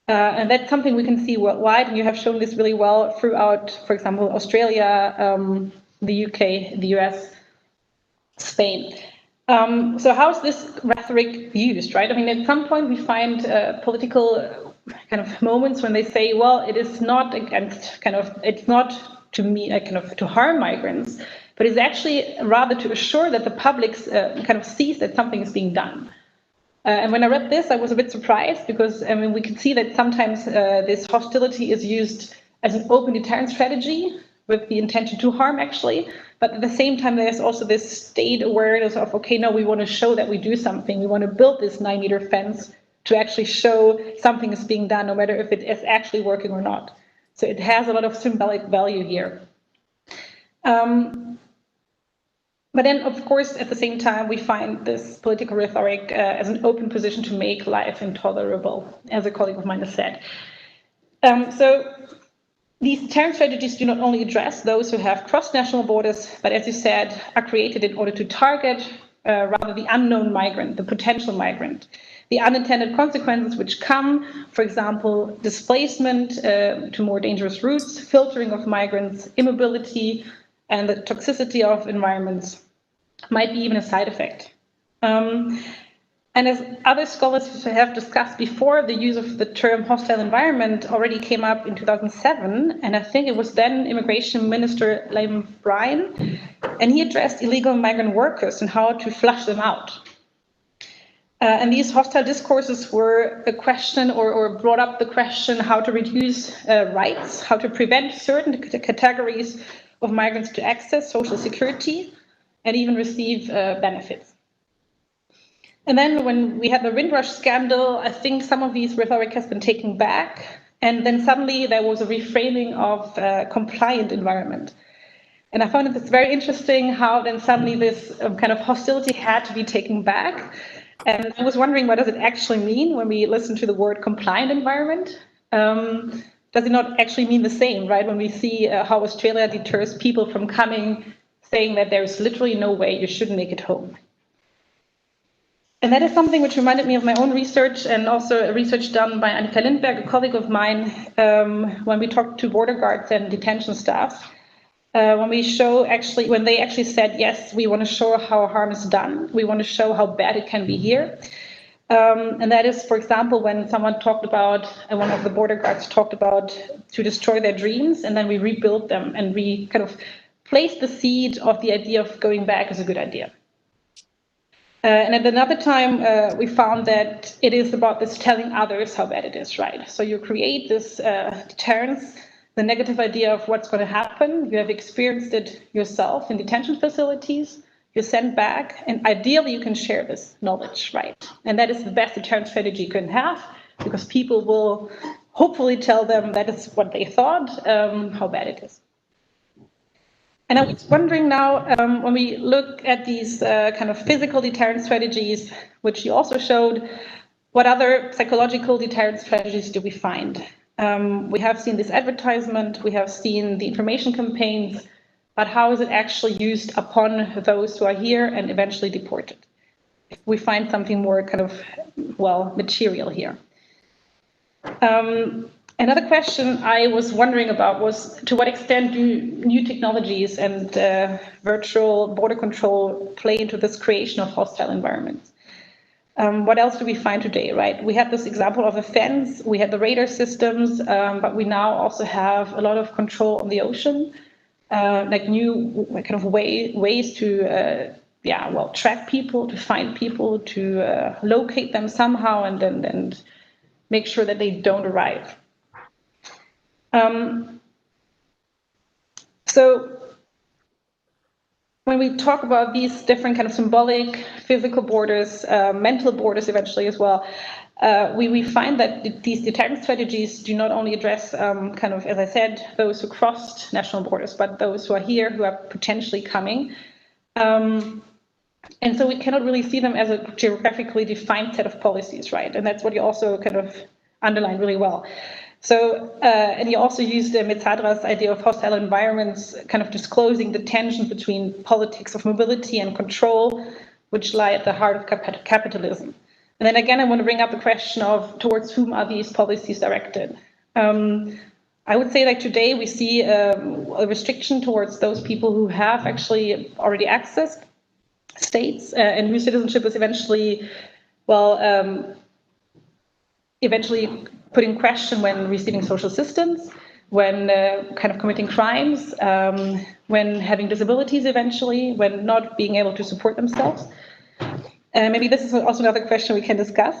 And that's something we can see worldwide, and you have shown this really well throughout, for example, Australia, the UK, the US, Spain. So how is this rhetoric used, right? I mean, at some point we find political kind of moments when they say, well, it is not against it's not to me to harm migrants, but it's actually rather to assure that the public kind of sees that something is being done. And when I read this, I was a bit surprised because, I mean, we can see that sometimes this hostility is used as an open deterrence strategy with the intention to harm, actually. But at the same time, there's also this state awareness of, okay, no, we want to show that we do something. We want to build this 9-meter fence to actually show something is being done, no matter if it is actually working or not. So it has a lot of symbolic value here. But then, of course, at the same time, we find this political rhetoric as an open position to make life intolerable, as a colleague of mine has said. So these deterrence strategies do not only address those who have crossed national borders, but as you said, are created in order to target rather the unknown migrant, the potential migrant, the unintended consequences which come, for example, displacement to more dangerous routes, filtering of migrants, immobility, and the toxicity of environments might be even a side effect. And as other scholars have discussed before, the use of the term hostile environment already came up in 2007, and I think it was then Immigration Minister Liam Bryan, and he addressed illegal migrant workers and how to flush them out. And these hostile discourses were a question or brought up the question how to reduce rights, how to prevent certain categories of migrants to access social security and even receive benefits. And then when we had the Windrush scandal, I think some of these rhetoric has been taken back. And then suddenly there was a reframing of compliant environment. And I found it very interesting how then suddenly this kind of hostility had to be taken back. And I was wondering, what does it actually mean when we listen to the word compliant environment? Does it not actually mean the same, right? When we see how Australia deters people from coming, saying that there is literally no way you should make it home. And that is something which reminded me of my own research and also research done by Annika Lindberg, a colleague of mine, when we talked to border guards and detention staff. When they actually said, yes, we want to show how harm is done. We want to show how bad it can be here. And that is, for example, when someone talked about, one of the border guards talked about to destroy their dreams, and then we rebuild them and we kind of place the seed of the idea of going back as a good idea. And at another time, we found that it is about this telling others how bad it is, right? So you create this deterrence, the negative idea of what's going to happen. You have experienced it yourself in detention facilities. You're sent back, and ideally you can share this knowledge, right? And that is the best deterrence strategy you can have, because people will hopefully tell them that is what they thought, how bad it is. And I was wondering now, when we look at these kind of physical deterrence strategies, which you also showed, what other psychological deterrence strategies do we find? We have seen this advertisement, we have seen the information campaigns, but how is it actually used upon those who are here and eventually deported? We find something more kind of, well, material here. Another question I was wondering about was, to what extent do new technologies and virtual border control play into this creation of hostile environments? What else do we find today, right? We had this example of a fence, we had the radar systems, but we now also have a lot of control on the ocean, like new kind of ways to, track people, to find people, to locate them somehow, and then make sure that they don't arrive. So when we talk about these different kind of symbolic, physical borders, mental borders eventually as well, we find that these deterrence strategies do not only address kind of, as I said, those who crossed national borders, but those who are here, who are potentially coming. And so we cannot really see them as a geographically defined set of policies, right? And that's what you also kind of underlined really well. So, and you also used Metzadra's idea of hostile environments, kind of disclosing the tension between politics of mobility and control, which lie at the heart of capitalism. And then again, I want to bring up the question of towards whom are these policies directed? I would say like today we see a restriction towards those people who have actually already accessed states and whose citizenship is eventually, well, eventually put in question when receiving social assistance, when kind of committing crimes, when having disabilities eventually, when not being able to support themselves. Maybe this is also another question we can discuss.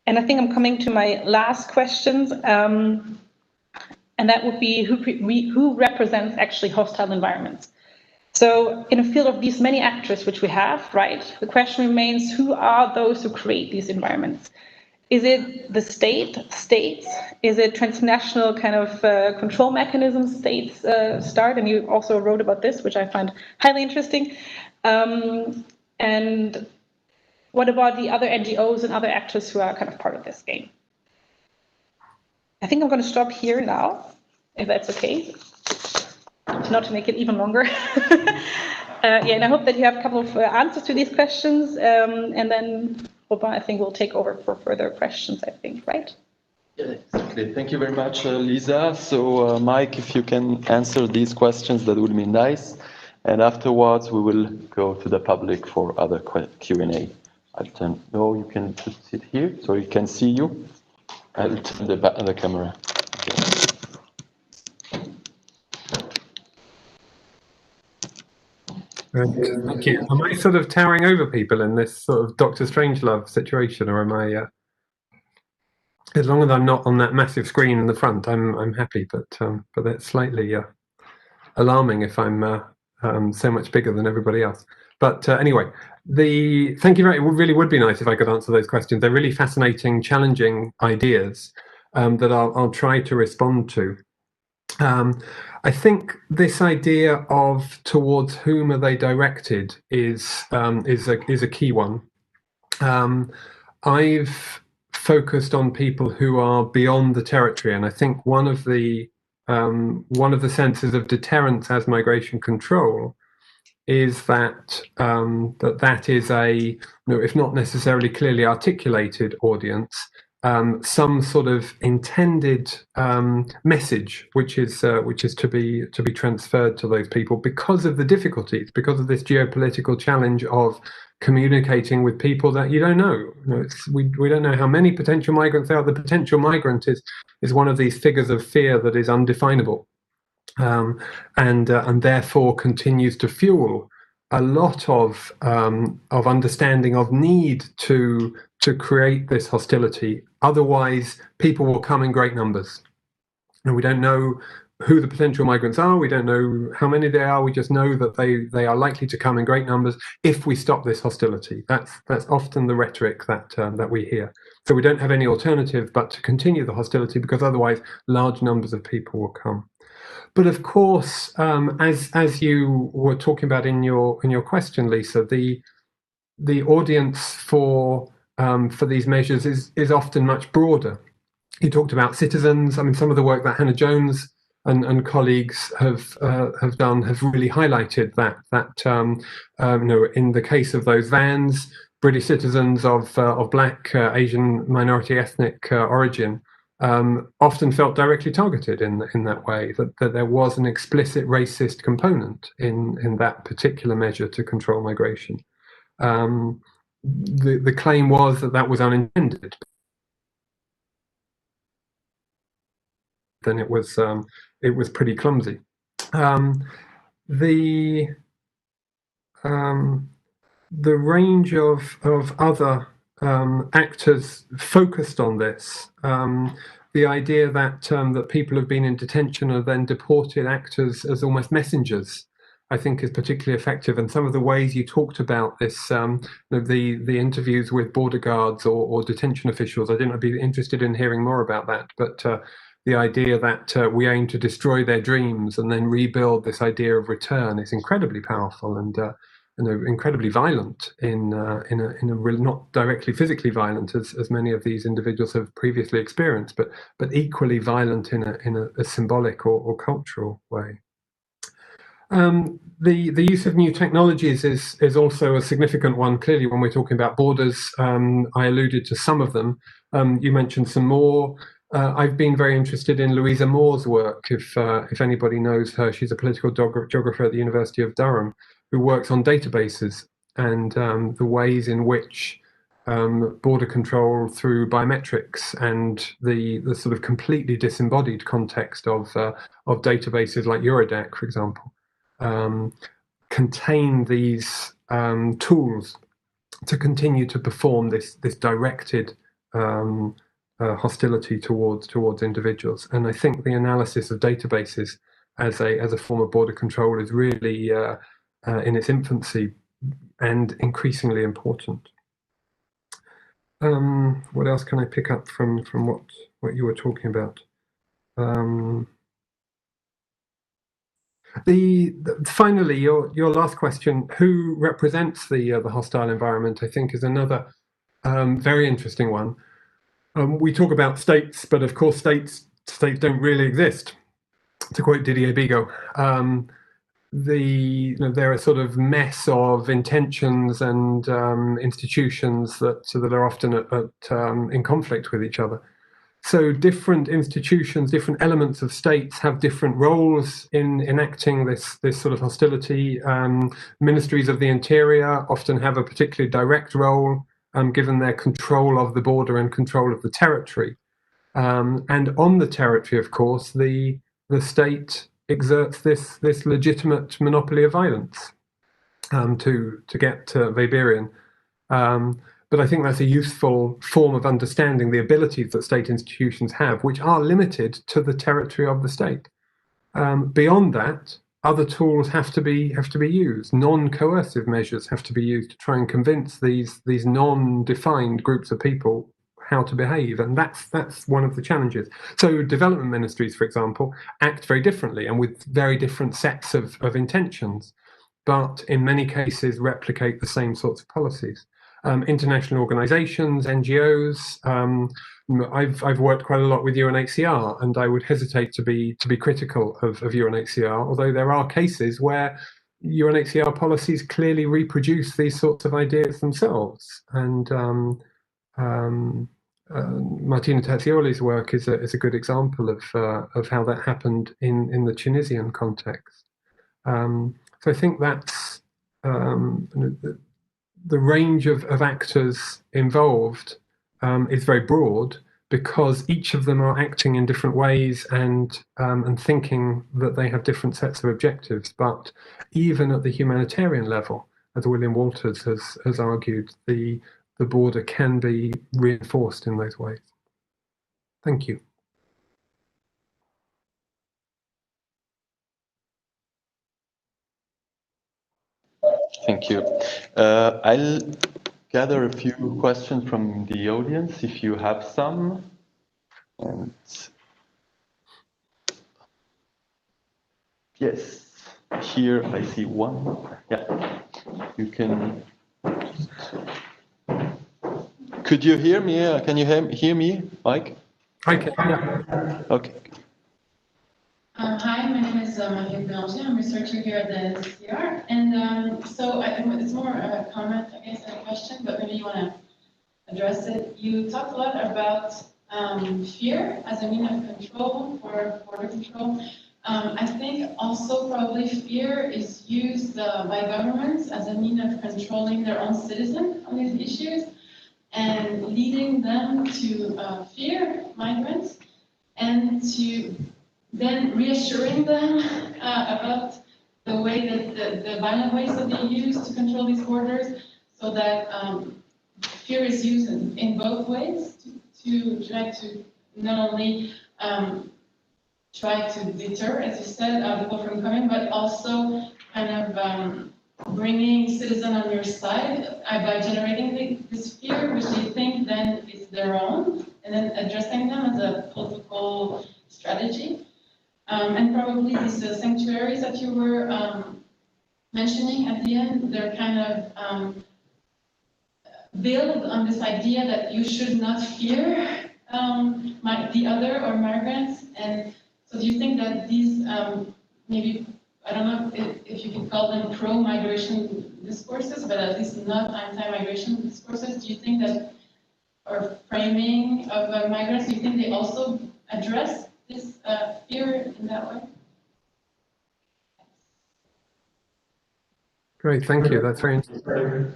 And I think I'm coming to my last questions, and that would be who represents actually hostile environments. So in a field of these many actors which we have, right, the question remains, who are those who create these environments? Is it the states? Is it transnational kind of control mechanisms states start? And you also wrote about this, which I find highly interesting. And what about the other NGOs and other actors who are kind of part of this game? I think I'm going to stop here now, if that's okay, not to make it even longer. Yeah, and I hope that you have a couple of answers to these questions, and then I think we'll take over for further questions, I think, right? Yeah, exactly. Thank you very much, Lisa. So, Mike, if you can answer these questions, that would be nice. And afterwards, we will go to the public for other Q&A. No, you can just sit here so you can see you. I'll turn the camera. Thank you. Am I sort of towering over people in this sort of Dr. Strangelove situation, or am I? As long as I'm not on that massive screen in the front, I'm happy. But that's slightly alarming if I'm so much bigger than everybody else. But anyway, thank you very. It really would be nice if I could answer those questions. They're really fascinating, challenging ideas that I'll try to respond to. I think this idea of towards whom are they directed is a key one. I've focused on people who are beyond the territory, and I think one of the senses of deterrence as migration control is that that is a, if not necessarily clearly articulated audience, some sort of intended message which is to be transferred to those people because of the difficulties, because of this geopolitical challenge of communicating with people that you don't know. We don't know how many potential migrants there are. The potential migrant is one of these figures of fear that is undefinable, and therefore continues to fuel a lot of understanding of need to create this hostility. Otherwise, people will come in great numbers, and we don't know who the potential migrants are. We don't know how many they are. We just know that they are likely to come in great numbers if we stop this hostility. That's often the rhetoric that we hear. So we don't have any alternative but to continue the hostility, because otherwise large numbers of people will come. But of course, as you were talking about in your question, Lisa, the audience for these measures is often much broader. You talked about citizens. I mean, some of the work that Hannah Jones and colleagues have done have really highlighted that in the case of those vans, British citizens of Black, Asian, minority ethnic origin often felt directly targeted in that way, that there was an explicit racist component in that particular measure to control migration. The claim was that was unintended. Then it was pretty clumsy. The range of other actors focused on this. The idea that people have been in detention and then deported act as almost messengers, I think, is particularly effective. And some of the ways you talked about this, the interviews with border guards or detention officials, I think I'd be interested in hearing more about that. But the idea that we aim to destroy their dreams and then rebuild this idea of return is incredibly powerful. And incredibly violent not directly physically violent as many of these individuals have previously experienced, but equally violent in a symbolic or cultural way. The use of new technologies is also a significant one. Clearly, when we're talking about borders, I alluded to some of them. You mentioned some more. I've been very interested in Louisa Moore's work. If anybody knows her, she's a political geographer at the University of Durham, who works on databases and the ways in which border control through biometrics and the sort of completely disembodied context of databases like Eurodac, for example, contain these tools to continue to perform this directed hostility towards individuals. And I think the analysis of databases as a form of border control is really in its infancy and increasingly important. What else can I pick up from what you were talking about? Finally, your last question, who represents the hostile environment, I think is another very interesting one. We talk about states, but of course states don't really exist. To quote Didier Bigot, they're a sort of mess of intentions and institutions that are often in conflict with each other. So different institutions, different elements of states have different roles in enacting this sort of hostility. Ministries of the Interior often have a particularly direct role, given their control of the border and control of the territory. And on the territory, of course, the state exerts this legitimate monopoly of violence to get Weberian. But I think that's a useful form of understanding the abilities that state institutions have, which are limited to the territory of the state. Beyond that, other tools have to be used. Non-coercive measures have to be used to try and convince these non-defined groups of people how to behave, and that's one of the challenges. So development ministries, for example, act very differently and with very different sets of intentions, but in many cases replicate the same sorts of policies. International organizations, NGOs. I've worked quite a lot with UNHCR, and I would hesitate to be critical of UNHCR, although there are cases where UNHCR policies clearly reproduce these sorts of ideas themselves. And Martina Terzioli's work is a good example of how that happened in the Tunisian context. So I think that's the range of actors involved is very broad, because each of them are acting in different ways and thinking that they have different sets of objectives. But even at the humanitarian level, as William Walters has argued, the border can be reinforced in those ways. Thank you. Thank you. I'll gather a few questions from the audience, if you have some. And yes, here I see one. Yeah, you can. Could you hear me? Can you hear me, Mike? I can. Yeah. Okay. Hi, my name is Marie Belanger. I'm a researcher here at the NCCR. And so it's more a comment, I guess, than a question, but maybe you want to address it. You talked a lot about fear as a means of control or border control. I think also probably fear is used by governments as a means of controlling their own citizens on these issues and leading them to fear migrants and to then reassuring them about the way that the violent ways that they use to control these borders, so that fear is used in both ways to try to not only try to deter, as you said, people from coming, but also kind of bringing citizens on your side by generating this fear, which they think then is their own, and then addressing them as a political strategy. And probably these sanctuaries that you were mentioning at the end, they're kind of build on this idea that you should not fear the other or migrants. And so do you think that these maybe, I don't know if you can call them pro-migration discourses, but at least not anti-migration discourses, do you think that, or framing of migrants, do you think they also address this fear in that way? Great, thank you. That's very interesting.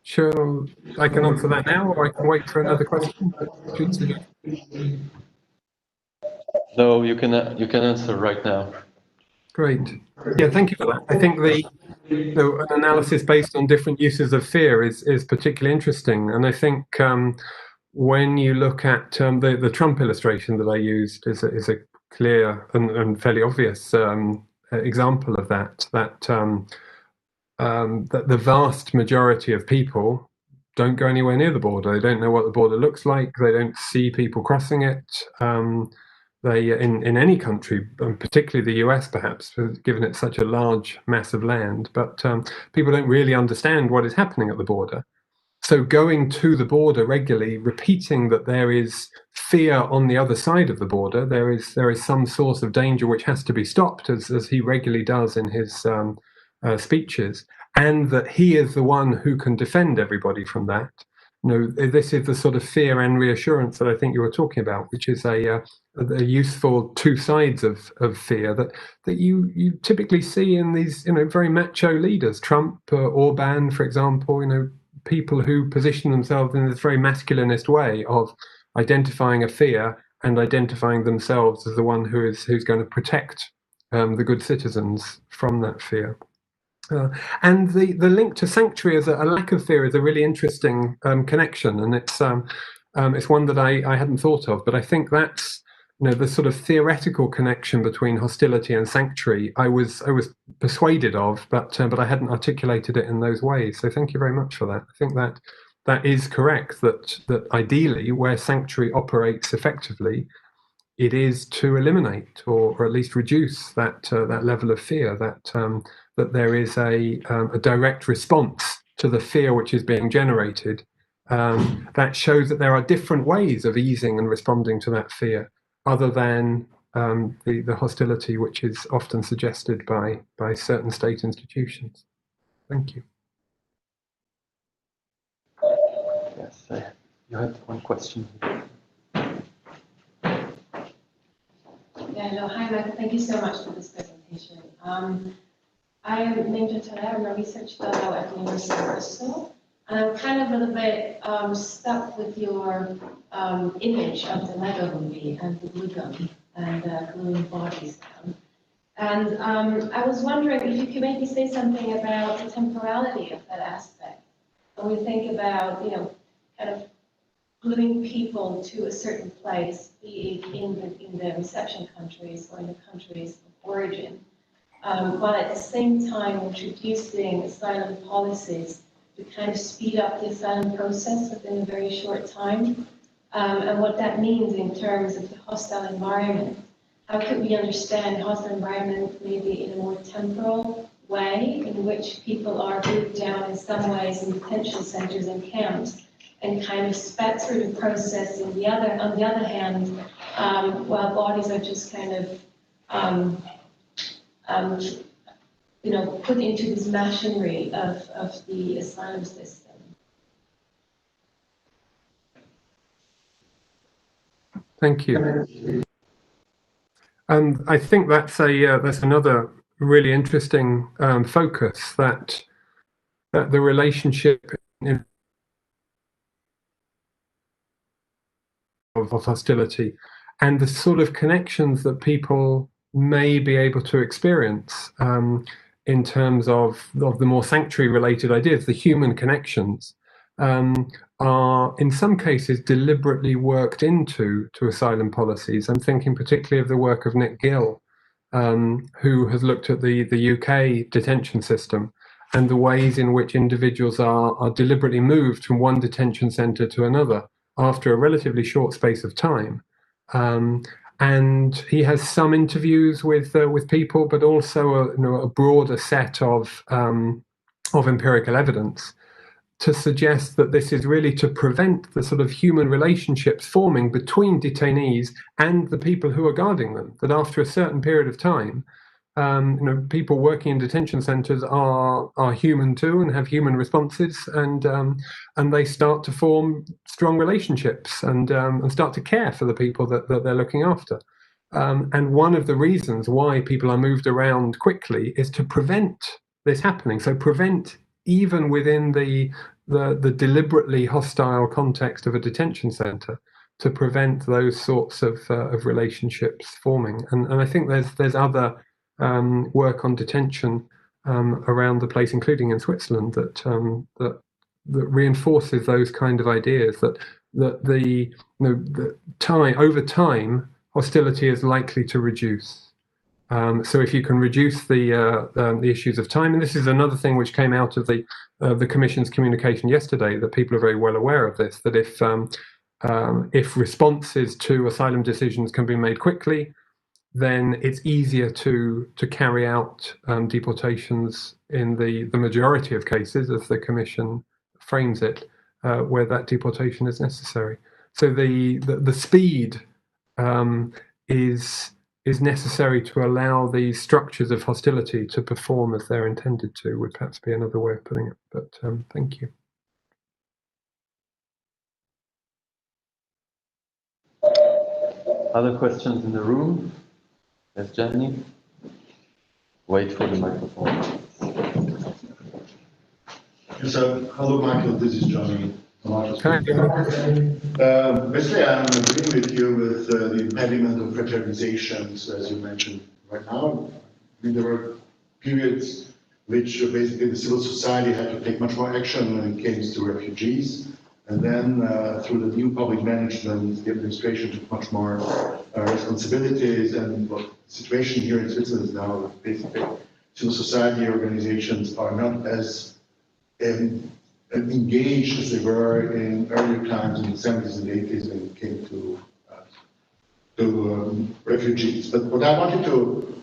Sure, I can answer that now, or I can wait for another question. No, you can answer right now. Great. Yeah, thank you for that. I think an analysis based on different uses of fear is particularly interesting, and I think when you look at the Trump illustration that I used is a clear and fairly obvious example of that. That the vast majority of people don't go anywhere near the border. They don't know what the border looks like. They don't see people crossing it. They in any country, particularly the US perhaps, given it's such a large mass of land, but people don't really understand what is happening at the border. So going to the border regularly, repeating that there is fear on the other side of the border, there is some source of danger which has to be stopped, as he regularly does in his speeches, and that he is the one who can defend everybody from that. This is the sort of fear and reassurance that I think you were talking about, which is a useful two sides of fear that you typically see in these very macho leaders, Trump, Orban, for example. People who position themselves in this very masculinist way of identifying a fear and identifying themselves as the one who's going to protect the good citizens from that fear. And the link to sanctuary as a lack of fear is a really interesting connection, and it's one that I hadn't thought of, but I think that's the sort of theoretical connection between hostility and sanctuary I was persuaded of, but I hadn't articulated it in those ways. So thank you very much for that. I think that is correct, that ideally where sanctuary operates effectively, it is to eliminate or at least reduce that level of fear, that there is a direct response to the fear which is being generated, that shows that there are different ways of easing and responding to that fear, other than the hostility which is often suggested by certain state institutions. Thank you. Yes, you had one question. Yeah, no, hi, Michael. Thank you so much for this presentation. I am named Deterrent. I'm a research fellow at the University of Bristol, and I'm kind of a little bit stuck with your image of the Lego movie and the glue gun and gluing bodies down. And I was wondering if you could maybe say something about the temporality of that aspect. When we think about, kind of gluing people to a certain place, be it in the reception countries or in the countries of origin, while at the same time introducing asylum policies to kind of speed up the asylum process within a very short time, and what that means in terms of the hostile environment. How could we understand hostile environment maybe in a more temporal way, in which people are glued down in some ways in detention centers and camps, and kind of spat through the process on the other hand, while bodies are just kind of put into this machinery of the asylum system. Thank you. And I think that's another really interesting focus, that the relationship of hostility and the sort of connections that people may be able to experience in terms of the more sanctuary-related ideas, the human connections, are in some cases deliberately worked into asylum policies. I'm thinking particularly of the work of Nick Gill, who has looked at the UK detention system and the ways in which individuals are deliberately moved from one detention centre to another after a relatively short space of time. and he has some interviews with people, but also a broader set of empirical evidence to suggest that this is really to prevent the sort of human relationships forming between detainees and the people who are guarding them. That after a certain period of time, people working in detention centres are human too and have human responses, and they start to form strong relationships and start to care for the people that they're looking after. And one of the reasons why people are moved around quickly is to prevent this happening. So prevent, even within the deliberately hostile context of a detention centre, to prevent those sorts of relationships forming. And I think there's other work on detention around the place, including in Switzerland, that reinforces those kind of ideas, that the time over time hostility is likely to reduce. So if you can reduce the issues of time, and this is another thing which came out of the Commission's communication yesterday, that people are very well aware of this, that if responses to asylum decisions can be made quickly, then it's easier to carry out deportations in the majority of cases, as the Commission frames it, where that deportation is necessary. So the speed is necessary to allow these structures of hostility to perform as they're intended to, would perhaps be another way of putting it. But thank you. Other questions in the room? Yes, Jenny? Wait for the microphone. Yes, hello, Michael. This is Johnny. Basically, I'm agreeing with you with the impediment of fraternizations, as you mentioned right now. I mean, there were periods which basically the civil society had to take much more action when it came to refugees. And then through the new public management, the administration took much more responsibilities. And what the situation here in Switzerland is now, basically, civil society organizations are not as engaged as they were in earlier times in the 70s and 80s when it came to refugees. But what I wanted to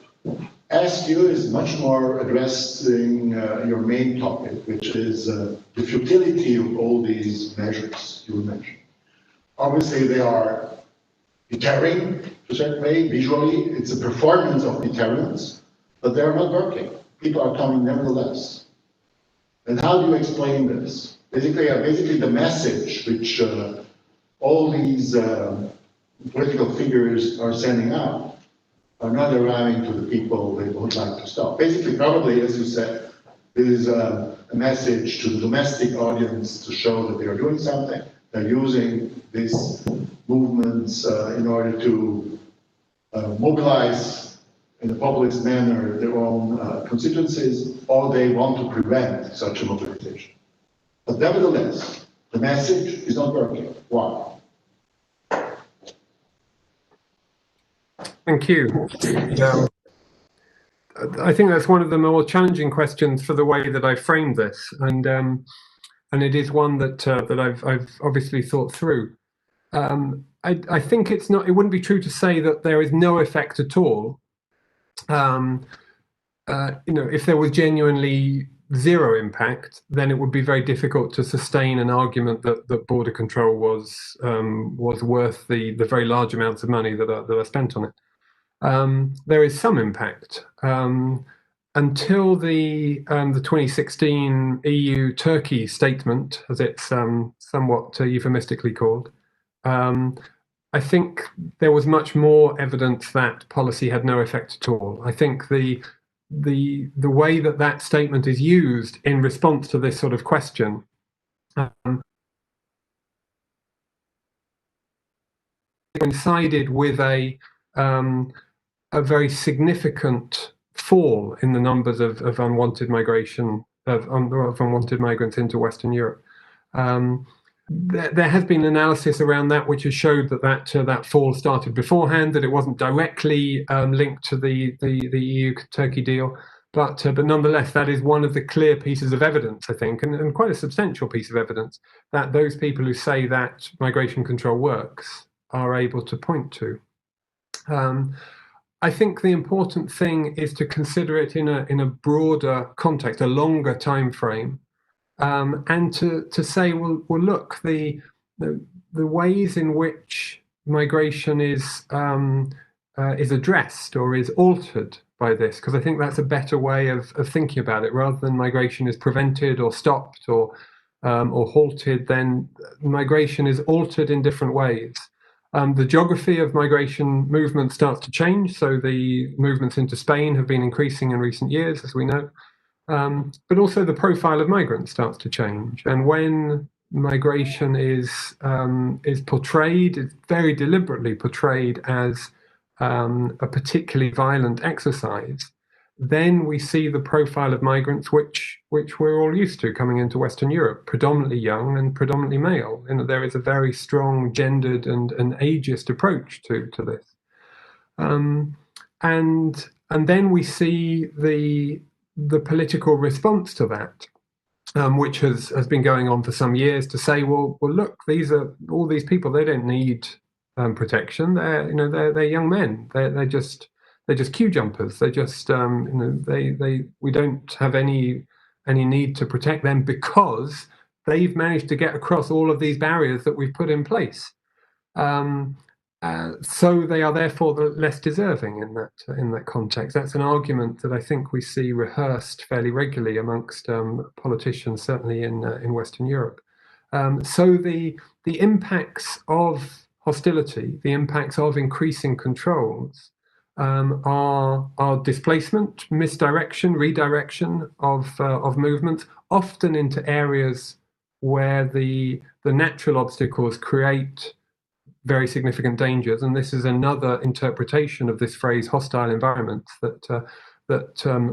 ask you is much more addressing your main topic, which is the futility of all these measures you mentioned. Obviously, they are deterring to a certain way. Visually, it's a performance of deterrence, but they are not working. People are coming nevertheless. And how do you explain this? Basically the message which all these political figures are sending out are not arriving to the people they would like to stop. Basically, probably, as you said, it is a message to the domestic audience to show that they are doing something. They're using these movements in order to mobilize in a populist manner their own constituencies, or they want to prevent such a mobilization. But nevertheless, the message is not working. Why? Thank you. I think that's one of the more challenging questions for the way that I framed this, and it is one that I've obviously thought through. I think it wouldn't be true to say that there is no effect at all. If there was genuinely zero impact, then it would be very difficult to sustain an argument that border control was worth the very large amounts of money that are spent on it. There is some impact. Until the 2016 EU-Turkey statement, as it's somewhat euphemistically called, I think there was much more evidence that policy had no effect at all. I think the way that statement is used in response to this sort of question coincided with a very significant fall in the numbers of unwanted migration, of unwanted migrants into Western Europe. There has been analysis around that which has showed that fall started beforehand, that it wasn't directly linked to the EU-Turkey deal, but nonetheless, that is one of the clear pieces of evidence, I think, and quite a substantial piece of evidence, that those people who say that migration control works are able to point to. I think the important thing is to consider it in a broader context, a longer time frame, and to say, well, look, the ways in which migration is addressed or is altered by this, because I think that's a better way of thinking about it, rather than migration is prevented or stopped or halted. Then migration is altered in different ways. The geography of migration movement starts to change. So the movements into Spain have been increasing in recent years, as we know. But also the profile of migrants starts to change. And when migration is portrayed, it's very deliberately portrayed as a particularly violent exercise, then we see the profile of migrants which we're all used to coming into Western Europe, predominantly young and predominantly male. And there is a very strong gendered and ageist approach to this. And then we see the political response to that, which has been going on for some years, to say, well, look, all these people, they don't need protection. They're young men. They're just queue jumpers. They're just we don't have any need to protect them because they've managed to get across all of these barriers that we've put in place. So they are therefore less deserving in that context. That's an argument that I think we see rehearsed fairly regularly amongst politicians, certainly in Western Europe. So the impacts of hostility, the impacts of increasing controls, are displacement, misdirection, redirection of movements, often into areas where the natural obstacles create very significant dangers. And this is another interpretation of this phrase, hostile environments, that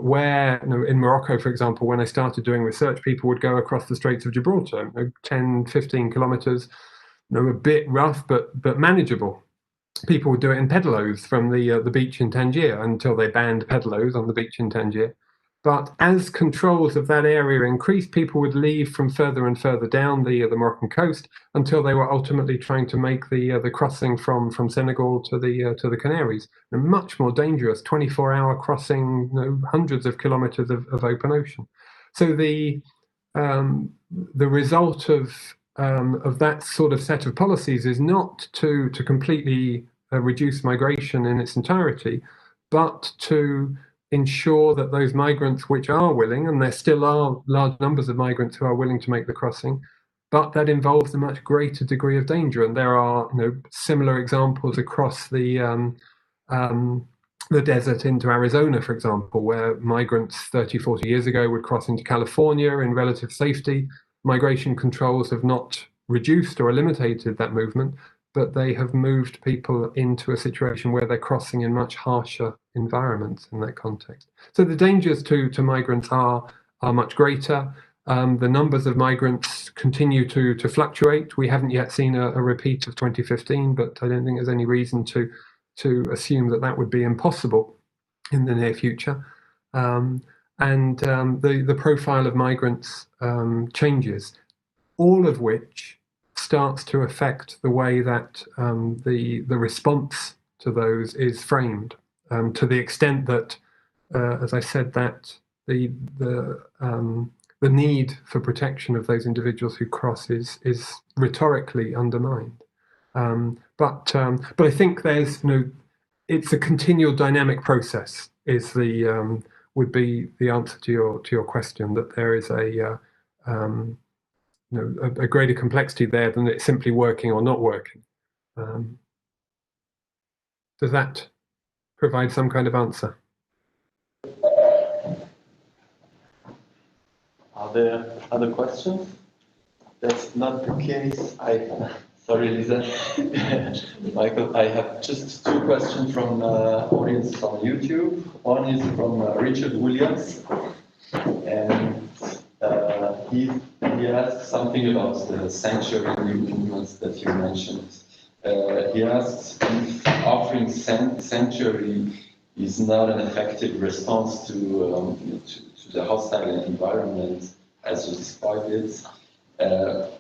where, in Morocco, for example, when I started doing research, people would go across the Straits of Gibraltar, 10, 15 kilometers, a bit rough, but manageable. People would do it in pedalos from the beach in Tangier until they banned pedalos on the beach in Tangier. But as controls of that area increased, people would leave from further and further down the Moroccan coast until they were ultimately trying to make the crossing from Senegal to the Canaries. A much more dangerous 24-hour crossing, hundreds of kilometers of open ocean. So the result of that sort of set of policies is not to completely reduce migration in its entirety, but to ensure that those migrants which are willing, and there still are large numbers of migrants who are willing to make the crossing, but that involves a much greater degree of danger. And there are similar examples across the desert into Arizona, for example, where migrants 30, 40 years ago would cross into California in relative safety. Migration controls have not reduced or eliminated that movement, but they have moved people into a situation where they're crossing in much harsher environments in that context. So the dangers to migrants are much greater. The numbers of migrants continue to fluctuate. We haven't yet seen a repeat of 2015, but I don't think there's any reason to assume that would be impossible in the near future. And the profile of migrants changes, all of which starts to affect the way that the response to those is framed, to the extent that, as I said, that the need for protection of those individuals who cross is rhetorically undermined. But I think there's it's a continual dynamic process. Would be the answer to your question, that there is a greater complexity there than it's simply working or not working. Does that provide some kind of answer? Are there other questions? That's not the case. Sorry, Lisa. Michael, I have just two questions from audience from YouTube. One is from Richard Williams, and he asked something about the sanctuary movements that you mentioned. He asked if offering sanctuary is not an effective response to the hostile environment as you described it.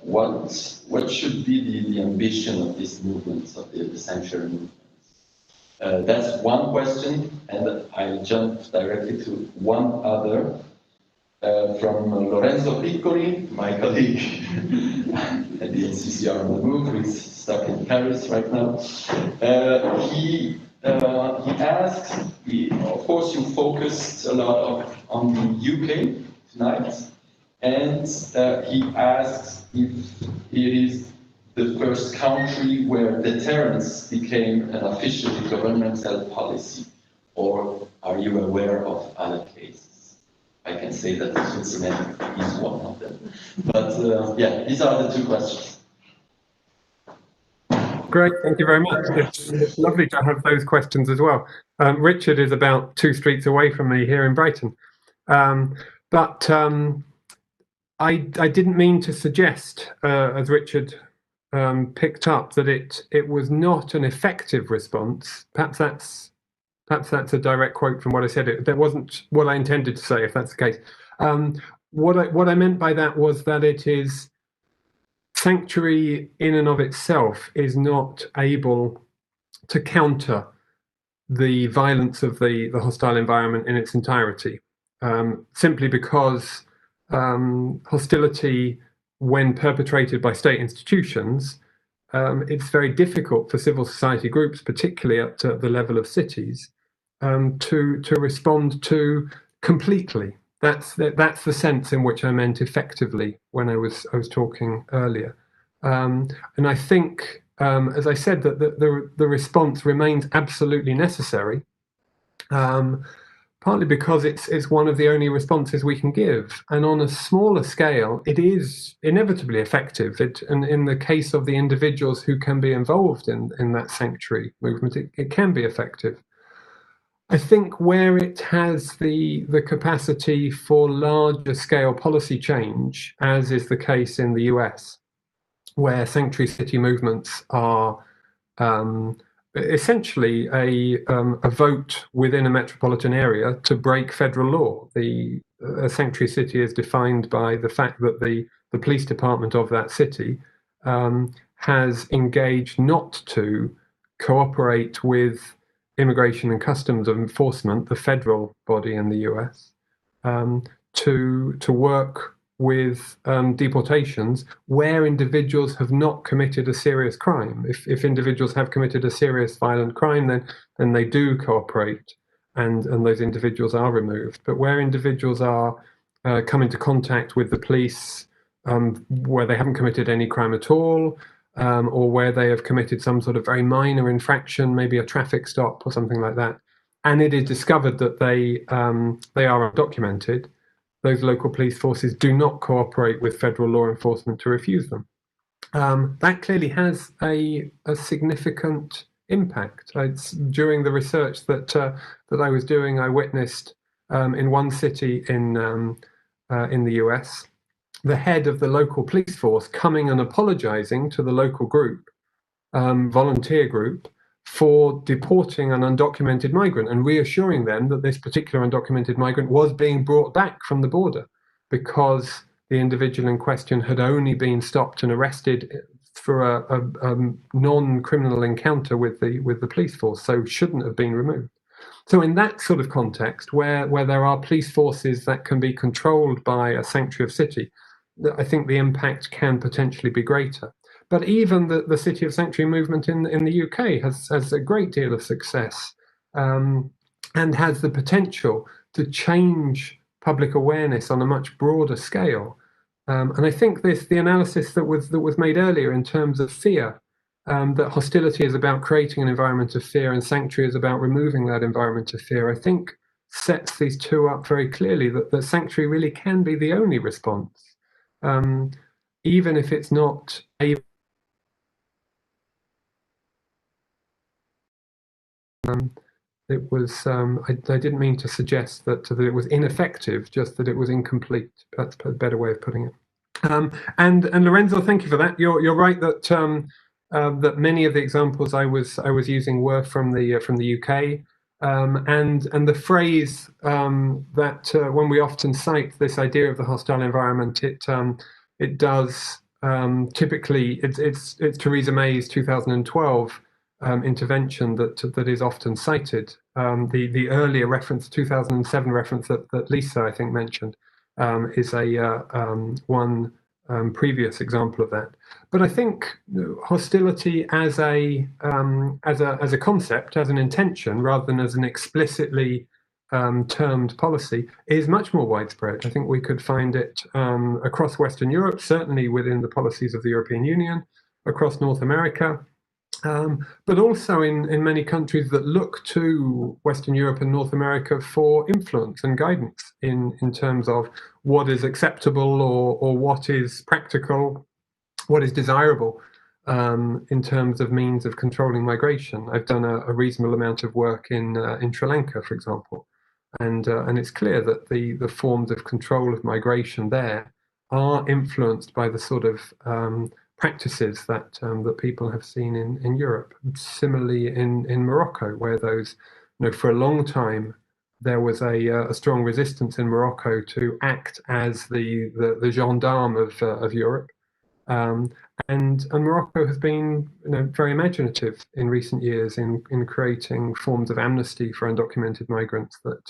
What should be the ambition of these movements, of the sanctuary movements? That's one question, and I'll jump directly to one other from Lorenzo Piccoli, my colleague at the NCCR on the move, who is stuck in Paris right now. He asks, of course, you focused a lot on the UK tonight, and he asks if it is the first country where deterrence became an officially governmental policy, or are you aware of other cases? I can say that Switzerland is one of them. But yeah, these are the two questions. Great, thank you very much. It's lovely to have those questions as well. Richard is about 2 streets away from me here in Brighton. But I didn't mean to suggest, as Richard picked up, that it was not an effective response. Perhaps that's a direct quote from what I said. That wasn't what I intended to say, if that's the case. What I meant by that was that it is sanctuary in and of itself is not able to counter the violence of the hostile environment in its entirety, simply because hostility, when perpetrated by state institutions, it's very difficult for civil society groups, particularly at the level of cities, to respond to completely. That's the sense in which I meant effectively when I was talking earlier, and I think, as I said, that the response remains absolutely necessary. Partly because it's one of the only responses we can give, and on a smaller scale, it is inevitably effective. And in the case of the individuals who can be involved in that sanctuary movement, it can be effective. I think where it has the capacity for larger scale policy change, as is the case in the US, where sanctuary city movements are essentially a vote within a metropolitan area to break federal law. A sanctuary city is defined by the fact that the police department of that city has engaged not to cooperate with Immigration and Customs Enforcement, the federal body in the US, to work with deportations where individuals have not committed a serious crime. If individuals have committed a serious violent crime, then they do cooperate, and those individuals are removed. But where individuals are come into contact with the police where they haven't committed any crime at all, or where they have committed some sort of very minor infraction, maybe a traffic stop or something like that, and it is discovered that they are undocumented, those local police forces do not cooperate with federal law enforcement to refuse them. That clearly has a significant impact. During the research that I was doing, I witnessed in one city in the US, the head of the local police force coming and apologizing to the local group, volunteer group, for deporting an undocumented migrant and reassuring them that this particular undocumented migrant was being brought back from the border because the individual in question had only been stopped and arrested for a non-criminal encounter with the police force, so shouldn't have been removed. So in that sort of context, where there are police forces that can be controlled by a sanctuary of city, I think the impact can potentially be greater. But even the City of Sanctuary movement in the UK has a great deal of success, and has the potential to change public awareness on a much broader scale. And I think the analysis that was made earlier in terms of fear, that hostility is about creating an environment of fear and sanctuary is about removing that environment of fear, I think sets these two up very clearly, that sanctuary really can be the only response. Even if it's not able, it was. I didn't mean to suggest that it was ineffective, just that it was incomplete. That's a better way of putting it. And Lorenzo, thank you for that. You're right that that many of the examples I was using were from the UK. And the phrase that when we often cite this idea of the hostile environment, it does typically, it's Theresa May's 2012 intervention that is often cited. The earlier reference, 2007 reference that Lisa, I think, mentioned, is one previous example of that. But I think hostility as a concept, as an intention, rather than as an explicitly termed policy, is much more widespread. I think we could find it across Western Europe, certainly within the policies of the European Union, across North America, but also in many countries that look to Western Europe and North America for influence and guidance in terms of what is acceptable or what is practical, what is desirable in terms of means of controlling migration. I've done a reasonable amount of work in Sri Lanka, for example, and it's clear that the forms of control of migration there are influenced by the sort of practices that people have seen in Europe. Similarly, in Morocco, where those, for a long time, there was a strong resistance in Morocco to act as the gendarme of Europe, and Morocco has been very imaginative in recent years in creating forms of amnesty for undocumented migrants that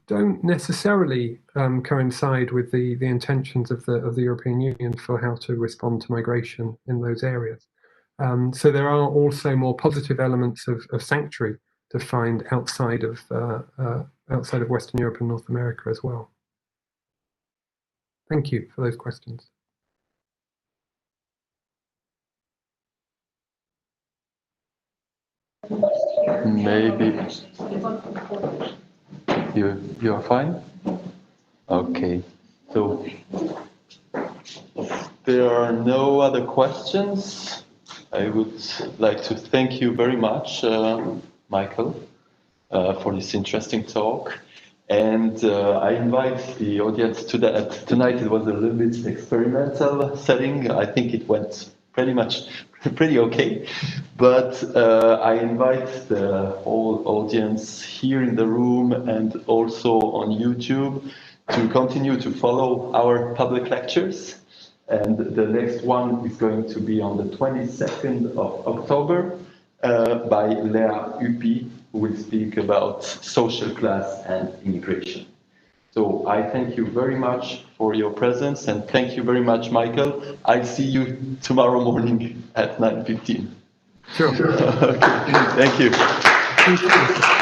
don't necessarily coincide with the intentions of the European Union for how to respond to migration in those areas. So there are also more positive elements of sanctuary to find outside of Western Europe and North America as well. Thank you for those questions. Maybe you are fine? Okay, so there are no other questions. I would like to thank you very much, Michael, for this interesting talk. And I invite the audience to that. Tonight it was a little bit experimental setting. I think it went pretty okay. But I invite the whole audience here in the room and also on YouTube to continue to follow our public lectures. And the next one is going to be on the 22nd of October by Lea Upi, who will speak about social class and immigration. So I thank you very much for your presence, and thank you very much, Michael. I'll see you tomorrow morning at 9:15. Sure. Okay. Thank you. Thank you.